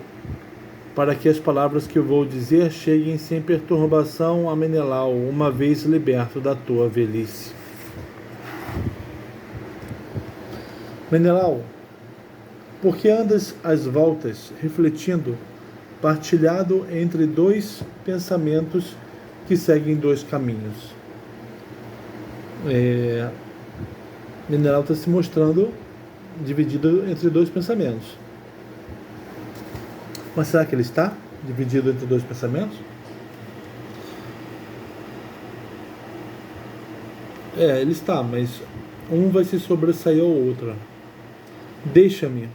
para que as palavras que eu vou dizer cheguem sem perturbação a Menelau, uma vez liberto da tua velhice. Menelau, por que andas às voltas, refletindo, partilhado entre dois pensamentos que seguem dois caminhos? Menelau está se mostrando dividido entre dois pensamentos. Mas será que ele está dividido entre dois pensamentos? Ele está, mas um vai se sobressair ao outro. Deixa-me,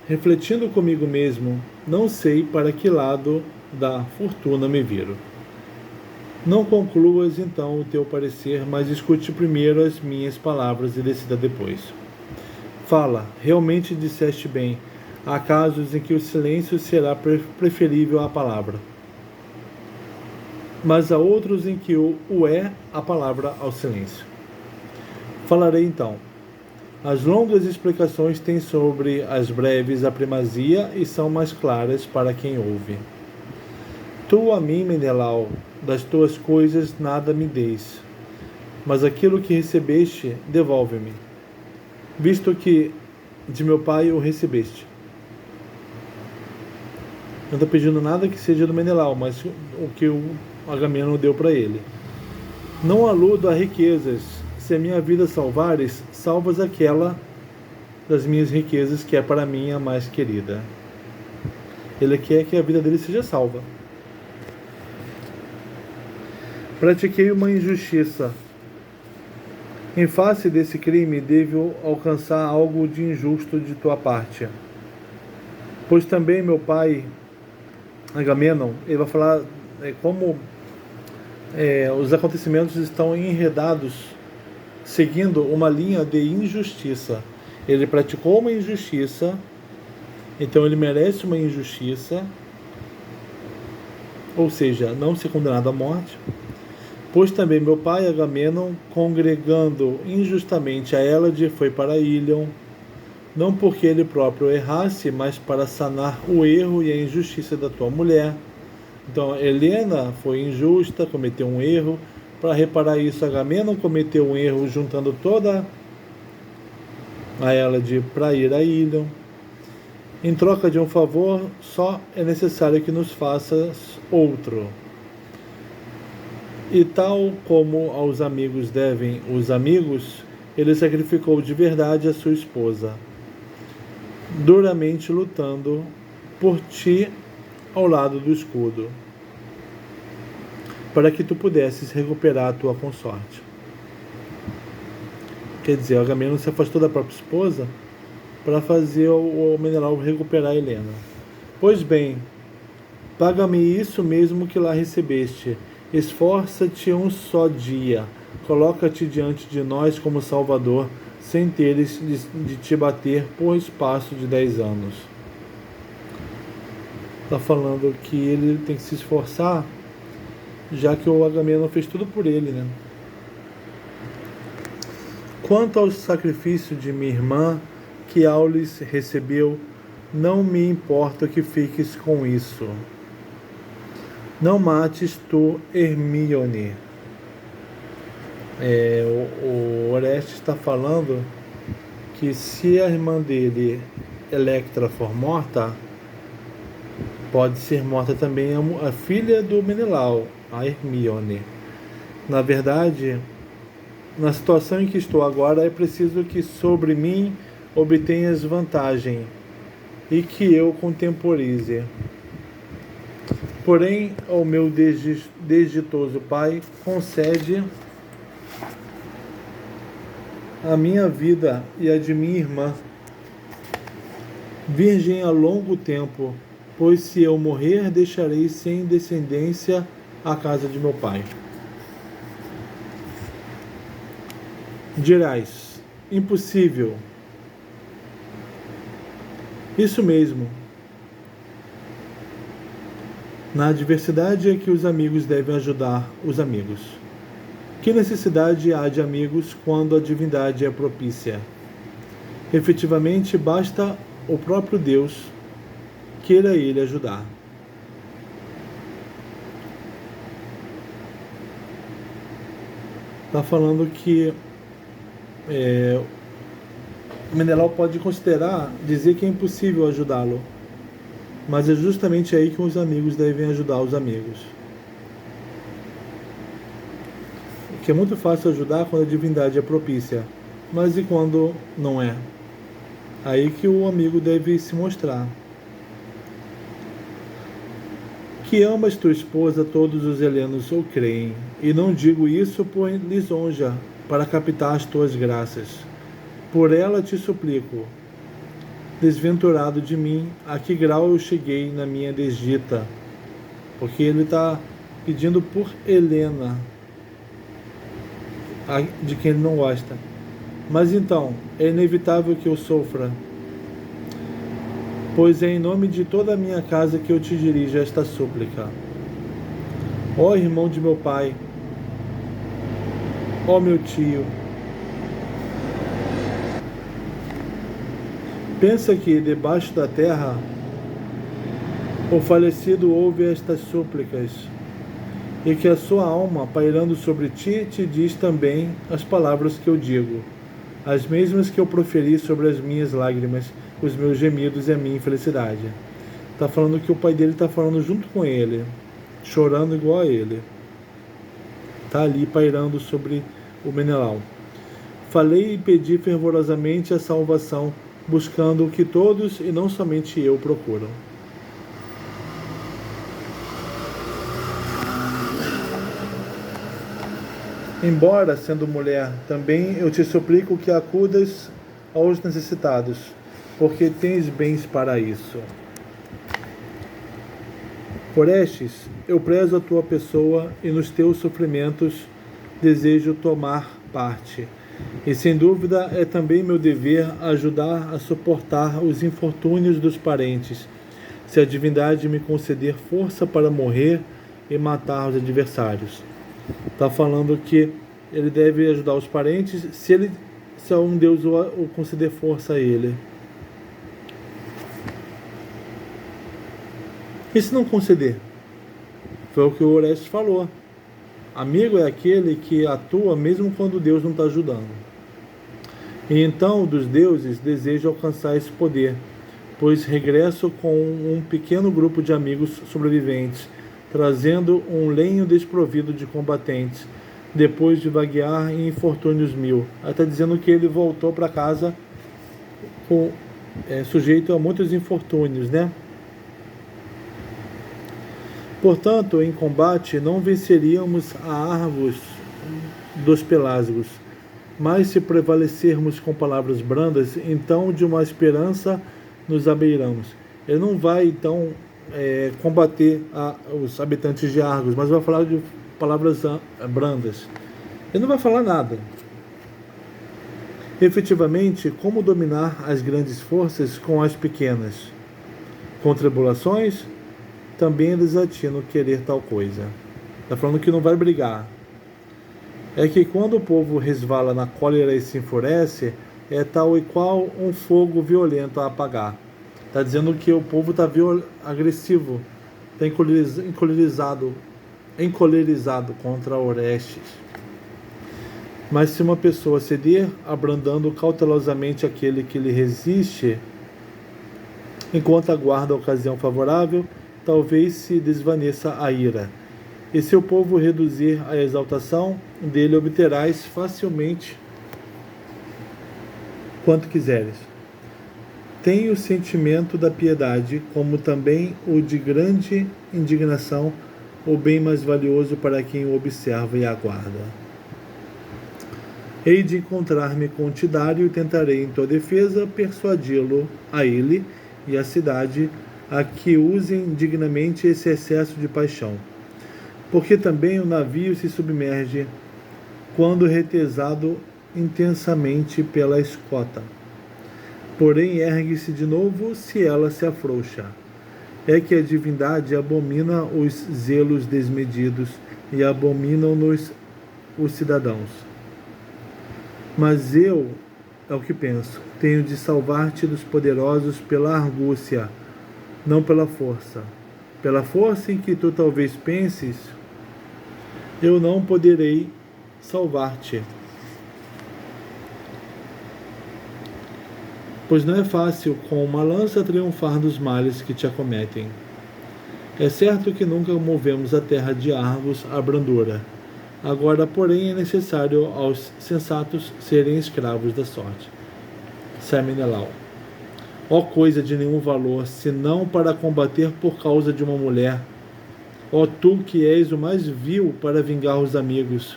refletindo comigo mesmo, não sei para que lado da fortuna me viro. Não concluas então o teu parecer, mas escute primeiro as minhas palavras e decida depois. Fala, realmente disseste bem. Há casos em que o silêncio será preferível à palavra. Mas há outros em que a palavra ao silêncio. Falarei então. As longas explicações têm sobre as breves a primazia e são mais claras para quem ouve. Tu a mim, Menelau, das tuas coisas nada me deis, mas aquilo que recebeste, devolve-me, visto que de meu pai o recebeste. Não estou pedindo nada que seja do Menelau, mas o que o Agamenon deu para ele. Não aludo a riquezas. Se a minha vida salvares, salvas aquela das minhas riquezas que é para mim a mais querida. Ele quer que a vida dele seja salva. Pratiquei uma injustiça. Em face desse crime, devo alcançar algo de injusto de tua parte. Pois também meu pai, Agamenon, ele vai falar como os acontecimentos estão enredados, seguindo uma linha de injustiça. Ele praticou uma injustiça, então ele merece uma injustiça, ou seja, não ser condenado à morte. Pois também meu pai, Agamenon, congregando injustamente a Hélade, foi para Ilion, não porque ele próprio errasse, mas para sanar o erro e a injustiça da tua mulher. Então, Helena foi injusta, cometeu um erro. Para reparar isso, Agamenon cometeu um erro, juntando toda a Hélade para ir a Ilion. Em troca de um favor, só é necessário que nos faças outro. E tal como aos amigos devem os amigos, ele sacrificou de verdade a sua esposa, duramente lutando por ti ao lado do escudo, para que tu pudesses recuperar a tua consorte. Quer dizer, Agamenon se afastou da própria esposa para fazer o Menelau recuperar Helena. Pois bem, paga-me isso mesmo que lá recebeste. Esforça-te um só dia, coloca-te diante de nós como Salvador, sem teres de te bater por espaço de 10 anos. Está falando que ele tem que se esforçar, já que o Agamenon fez tudo por ele, né? Quanto ao sacrifício de minha irmã, que Aulis recebeu, não me importa que fiques com isso. Não mates tu, Hermione. O Orestes está falando que se a irmã dele, Electra, for morta, pode ser morta também a filha do Menelau, a Hermione. Na verdade, na situação em que estou agora, é preciso que sobre mim obtenhas vantagem e que eu contemporize. Porém, ao meu desditoso pai, concede a minha vida e a de minha irmã, virgem há longo tempo, pois se eu morrer, deixarei sem descendência a casa de meu pai. Dirás, impossível. Isso mesmo. Na adversidade é que os amigos devem ajudar os amigos. Que necessidade há de amigos quando a divindade é propícia? Efetivamente, basta o próprio Deus queira ele ajudar. Está falando que o Menelau pode dizer que é impossível ajudá-lo, mas é justamente aí que os amigos devem ajudar os amigos. Que é muito fácil ajudar quando a divindade é propícia, mas e quando não é? Aí que o amigo deve se mostrar. Que amas tua esposa, todos os helenos o creem, e não digo isso por lisonja, para captar as tuas graças. Por ela te suplico, desventurado de mim, a que grau eu cheguei na minha desdita? Porque ele está pedindo por Helena, de quem ele não gosta. Mas então, é inevitável que eu sofra, pois é em nome de toda a minha casa que eu te dirijo esta súplica. Ó irmão de meu pai, ó meu tio, pensa que debaixo da terra o falecido ouve estas súplicas, e que a sua alma, pairando sobre ti, te diz também as palavras que eu digo, as mesmas que eu proferi sobre as minhas lágrimas, os meus gemidos e a minha infelicidade. Está falando que o pai dele está falando junto com ele, chorando igual a ele. Está ali pairando sobre o Menelau. Falei e pedi fervorosamente a salvação, buscando o que todos e não somente eu procuram. Embora, sendo mulher, também eu te suplico que acudas aos necessitados, porque tens bens para isso. Orestes, eu prezo a tua pessoa e nos teus sofrimentos desejo tomar parte. E sem dúvida é também meu dever ajudar a suportar os infortúnios dos parentes, se a divindade me conceder força para morrer e matar os adversários. Está falando que ele deve ajudar os parentes se um Deus o conceder força a ele. E se não conceder? Foi o que o Orestes falou. Amigo é aquele que atua mesmo quando Deus não está ajudando. E então dos deuses desejo alcançar esse poder, pois regresso com um pequeno grupo de amigos sobreviventes, trazendo um lenho desprovido de combatentes, depois de vaguear em infortúnios 1000. Ela está dizendo que ele voltou para casa sujeito a muitos infortúnios, né? Portanto, em combate não venceríamos a Argos dos Pelasgos, mas se prevalecermos com palavras brandas, então de uma esperança nos abeiramos. Ele não vai, então, combater os habitantes de Argos, mas vai falar de palavras brandas. Ele não vai falar nada. Efetivamente, como dominar as grandes forças com as pequenas? Com tribulações? Também eles atinam querer tal coisa. Está falando que não vai brigar. É que quando o povo resvala na cólera e se enfurece, é tal e qual um fogo violento a apagar. Está dizendo que o povo está agressivo, está encolerizado contra Orestes. Mas se uma pessoa ceder, abrandando cautelosamente aquele que lhe resiste, enquanto aguarda a ocasião favorável, talvez se desvaneça a ira. E se o povo reduzir a exaltação, dele obterás facilmente quanto quiseres. Tem o sentimento da piedade, como também o de grande indignação, o bem mais valioso para quem o observa e aguarda. Hei de encontrar-me com Tidário e tentarei, em tua defesa, persuadi-lo a ele e à cidade a que usem dignamente esse excesso de paixão. Porque também o navio se submerge quando retesado intensamente pela escota. Porém ergue-se de novo se ela se afrouxa. É que a divindade abomina os zelos desmedidos e abominam-nos os cidadãos. Mas eu, é o que penso, tenho de salvar-te dos poderosos pela argúcia, não pela força. Pela força em que tu talvez penses, eu não poderei salvar-te. Pois não é fácil com uma lança triunfar dos males que te acometem. É certo que nunca movemos a terra de Argos à brandura. Agora, porém, é necessário aos sensatos serem escravos da sorte. Sai Menelau. Ó coisa de nenhum valor, senão para combater por causa de uma mulher. Ó tu que és o mais vil para vingar os amigos.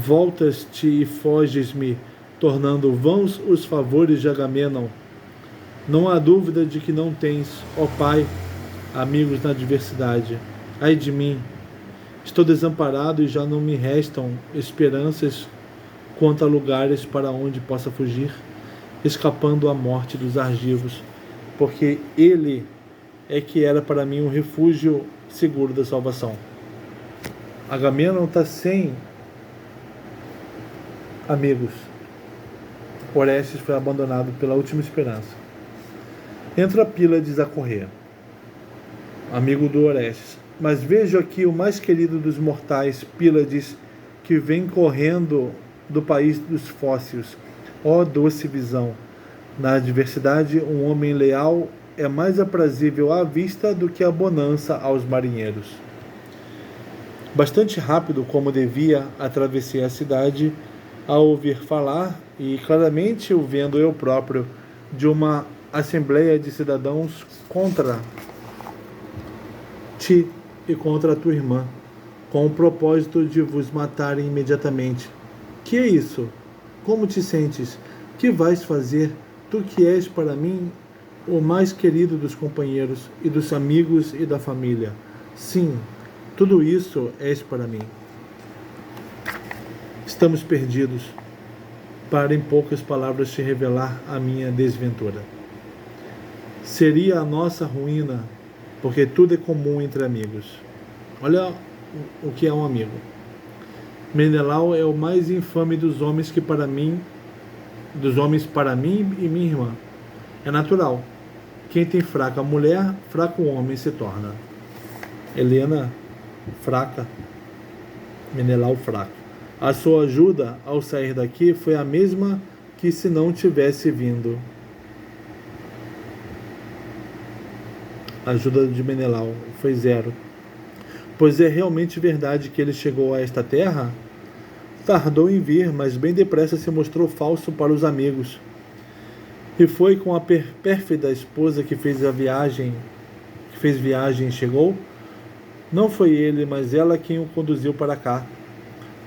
Voltas-te e foges-me, tornando vãos os favores de Agamenon. Não há dúvida de que não tens, ó Pai, amigos na adversidade. Ai de mim! Estou desamparado e já não me restam esperanças quanto a lugares para onde possa fugir, escapando à morte dos argivos, porque ele é que era para mim um refúgio seguro da salvação. Agamenon está sem amigos. Orestes foi abandonado pela última esperança. Entra Pílades a correr, amigo do Orestes. Mas vejo aqui o mais querido dos mortais, Pílades, que vem correndo do país dos fósseis. Ó doce visão! Na adversidade, um homem leal é mais aprazível à vista do que a bonança aos marinheiros. Bastante rápido como devia, atravessei a cidade, ao ouvir falar, e claramente o vendo eu próprio, de uma assembleia de cidadãos contra ti e contra a tua irmã, com o propósito de vos matarem imediatamente. Que é isso? Como te sentes? Que vais fazer? Tu que és para mim o mais querido dos companheiros e dos amigos e da família. Sim, tudo isso és para mim. Estamos perdidos, para em poucas palavras te revelar a minha desventura. Seria a nossa ruína, porque tudo é comum entre amigos. Olha o que é um amigo. Menelau é o mais infame dos homens para mim e minha irmã. É natural. Quem tem fraca mulher, fraco homem se torna. Helena, fraca. Menelau, fraco. A sua ajuda ao sair daqui foi a mesma que se não tivesse vindo. A ajuda de Menelau foi zero. Pois é realmente verdade que ele chegou a esta terra? Tardou em vir, mas bem depressa se mostrou falso para os amigos. E foi com a pérfida esposa que fez viagem e chegou? Não foi ele, mas ela quem o conduziu para cá.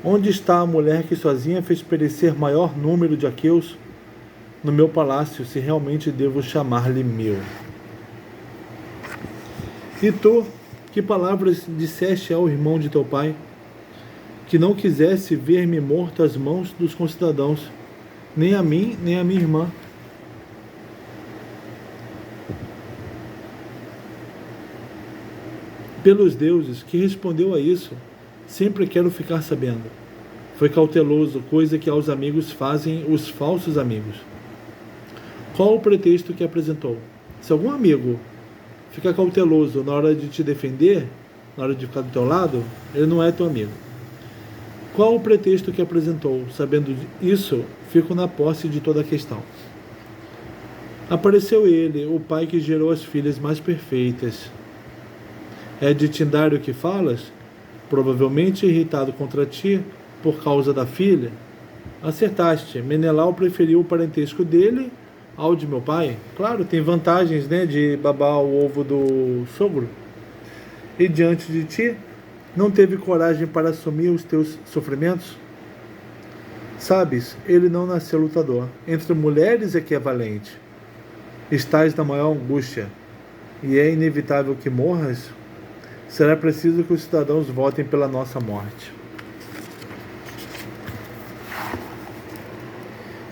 Onde está a mulher que sozinha fez perecer maior número de aqueus? No meu palácio, se realmente devo chamar-lhe meu. E tu, que palavras disseste ao irmão de teu pai? Que não quisesse ver-me morto às mãos dos concidadãos, nem a mim, nem a minha irmã. Pelos deuses, que respondeu a isso? Sempre quero ficar sabendo. Foi cauteloso, coisa que aos amigos fazem os falsos amigos. Qual o pretexto que apresentou? Se algum amigo fica cauteloso na hora de te defender, na hora de ficar do teu lado, ele não é teu amigo. Qual o pretexto que apresentou? Sabendo isso, fico na posse de toda a questão. Apareceu ele, o pai que gerou as filhas mais perfeitas. É de Tindário que falas? Provavelmente irritado contra ti por causa da filha? Acertaste. Menelau preferiu o parentesco dele ao de meu pai. Claro, tem vantagens, né, de babar o ovo do sogro. E diante de ti, não teve coragem para assumir os teus sofrimentos? Sabes, ele não nasceu lutador. Entre mulheres é que é valente. Estás na maior angústia, e é inevitável que morras? Será preciso que os cidadãos votem pela nossa morte.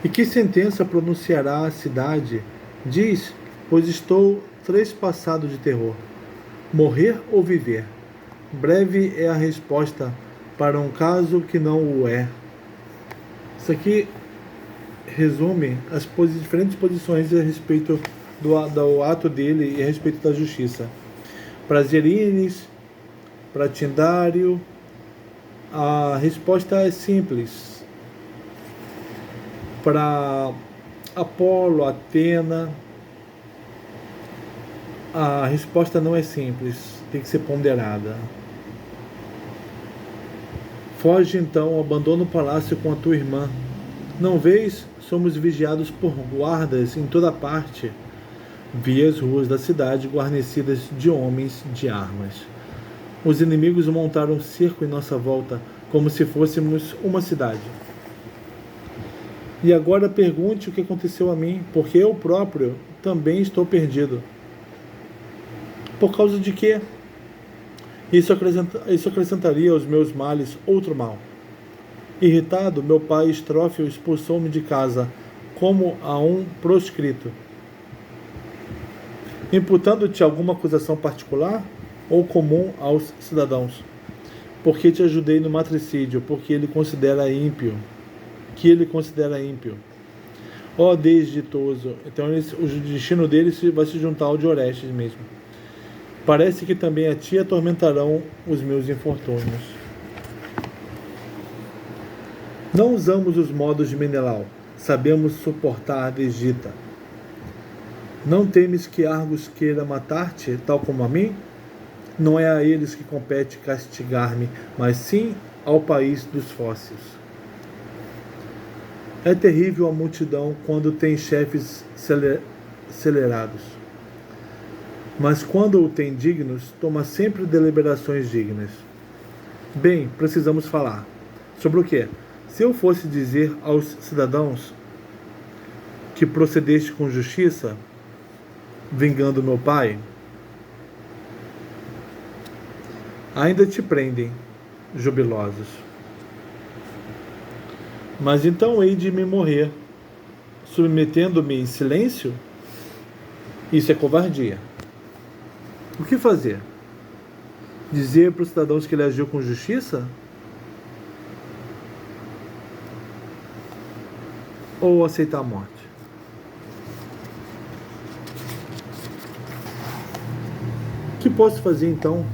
E que sentença pronunciará a cidade? Diz, pois estou trespassado de terror. Morrer ou viver? Breve é a resposta para um caso que não o é. Isso aqui resume as diferentes posições a respeito do ato dele e a respeito da justiça. Para Gerines, para Tindário A resposta é simples. Para Apolo, Atena, a resposta não é simples, tem que ser ponderada. Foge então, abandona o palácio com a tua irmã. Não vês? Somos vigiados por guardas em toda parte. Vi as ruas da cidade guarnecidas de homens de armas. Os inimigos montaram cerco em nossa volta, como se fôssemos uma cidade. E agora pergunte o que aconteceu a mim, porque eu próprio também estou perdido. Por causa de quê? Isso acrescentaria aos meus males outro mal. Irritado, meu pai Estrófilo expulsou-me de casa, como a um proscrito. Imputando-te alguma acusação particular ou comum aos cidadãos? Porque te ajudei no matricídio, porque ele considera ímpio. Ó desditoso. Então o destino dele vai se juntar ao de Orestes mesmo. Parece que também a ti atormentarão os meus infortúnios. Não usamos os modos de Menelau. Sabemos suportar a desdita. Não temes que Argos queira matar-te, tal como a mim? Não é a eles que compete castigar-me, mas sim ao país dos fósseis. É terrível a multidão quando tem chefes acelerados. Mas quando o tem dignos, toma sempre deliberações dignas. Bem, precisamos falar. Sobre o quê? Se eu fosse dizer aos cidadãos que procedeste com justiça, vingando meu pai, ainda te prendem, jubilosos. Mas então hei de me morrer, submetendo-me em silêncio? Isso é covardia. O que fazer? Dizer para os cidadãos que ele agiu com justiça? Ou aceitar a morte? O que posso fazer então?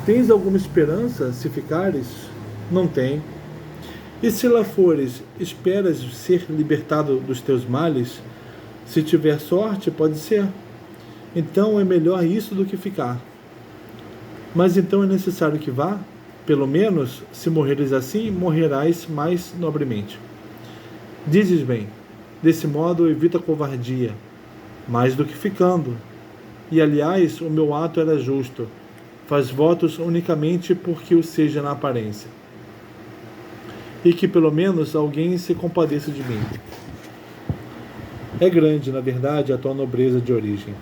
Tens alguma esperança se ficares? Não tem. E se lá fores, esperas ser libertado dos teus males? Se tiver sorte, pode ser. Então é melhor isso do que ficar. Mas então é necessário que vá? Pelo menos, se morreres assim, morrerás mais nobremente. Dizes bem, desse modo evita a covardia, mais do que ficando. E aliás, o meu ato era justo. Faz votos unicamente porque o seja na aparência. E que pelo menos alguém se compadeça de mim. É grande, na verdade, a tua nobreza de origem,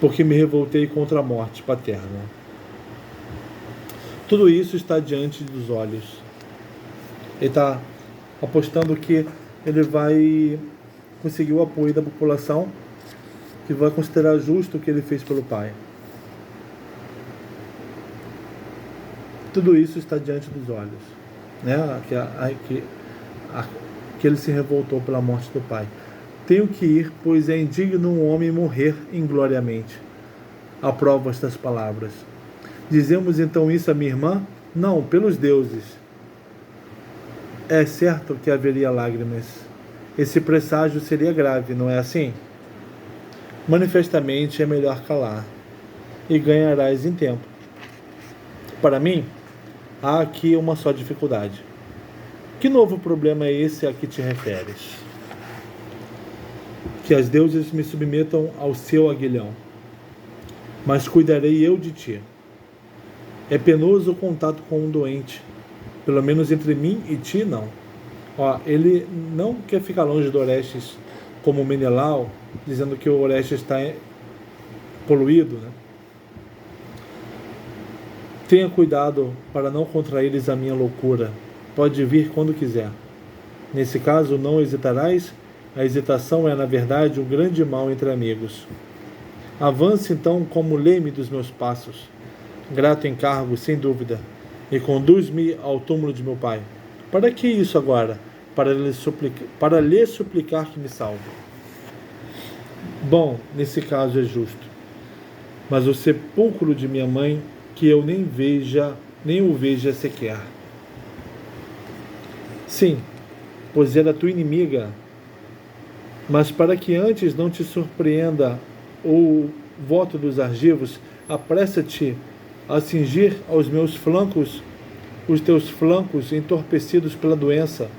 porque me revoltei contra a morte paterna. Tudo isso está diante dos olhos. Ele está apostando que ele vai conseguir o apoio da população, que vai considerar justo o que ele fez pelo pai. Tudo isso está diante dos olhos, né? Que ele se revoltou pela morte do pai. Tenho que ir, pois é indigno um homem morrer ingloriamente. Aprovo estas palavras. Dizemos então isso a minha irmã? Não, pelos deuses. É certo que haveria lágrimas. Esse presságio seria grave, não é assim? Manifestamente é melhor calar, e ganharás em tempo. Para mim, há aqui uma só dificuldade. Que novo problema é esse a que te referes? Que as deuses me submetam ao seu aguilhão, mas cuidarei eu de ti. É penoso o contato com um doente, pelo menos entre mim e ti, não. Ele não quer ficar longe do Orestes, como Menelau, dizendo que o Orestes está poluído, né? Tenha cuidado para não contraíres a minha loucura. Pode vir quando quiser. Nesse caso, não hesitarás? A hesitação é, na verdade, um grande mal entre amigos. Avance, então, como leme dos meus passos. Grato encargo, sem dúvida, e conduz-me ao túmulo de meu pai. Para que isso agora? Para lhe suplicar que me salve. Bom, nesse caso é justo. Mas o sepulcro de minha mãe, que eu nem veja nem o veja sequer. Sim, pois era tua inimiga, mas para que antes não te surpreenda o voto dos argivos, apressa-te a cingir aos meus flancos os teus flancos entorpecidos pela doença,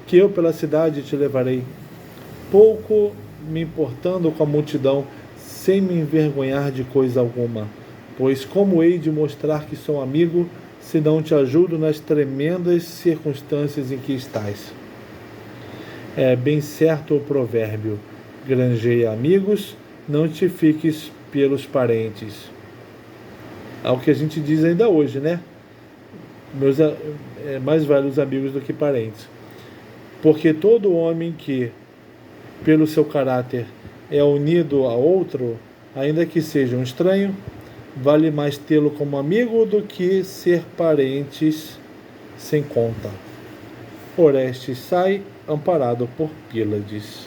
que eu pela cidade te levarei, pouco me importando com a multidão, sem me envergonhar de coisa alguma. Pois como hei de mostrar que sou amigo, se não te ajudo nas tremendas circunstâncias em que estás? É bem certo o provérbio: granjeia amigos, não te fiques pelos parentes. É o que a gente diz ainda hoje, né? Mais vale os amigos do que parentes. Porque todo homem que, pelo seu caráter, é unido a outro, ainda que seja um estranho, vale mais tê-lo como amigo do que ser parentes sem conta. Orestes sai, amparado por Pílades.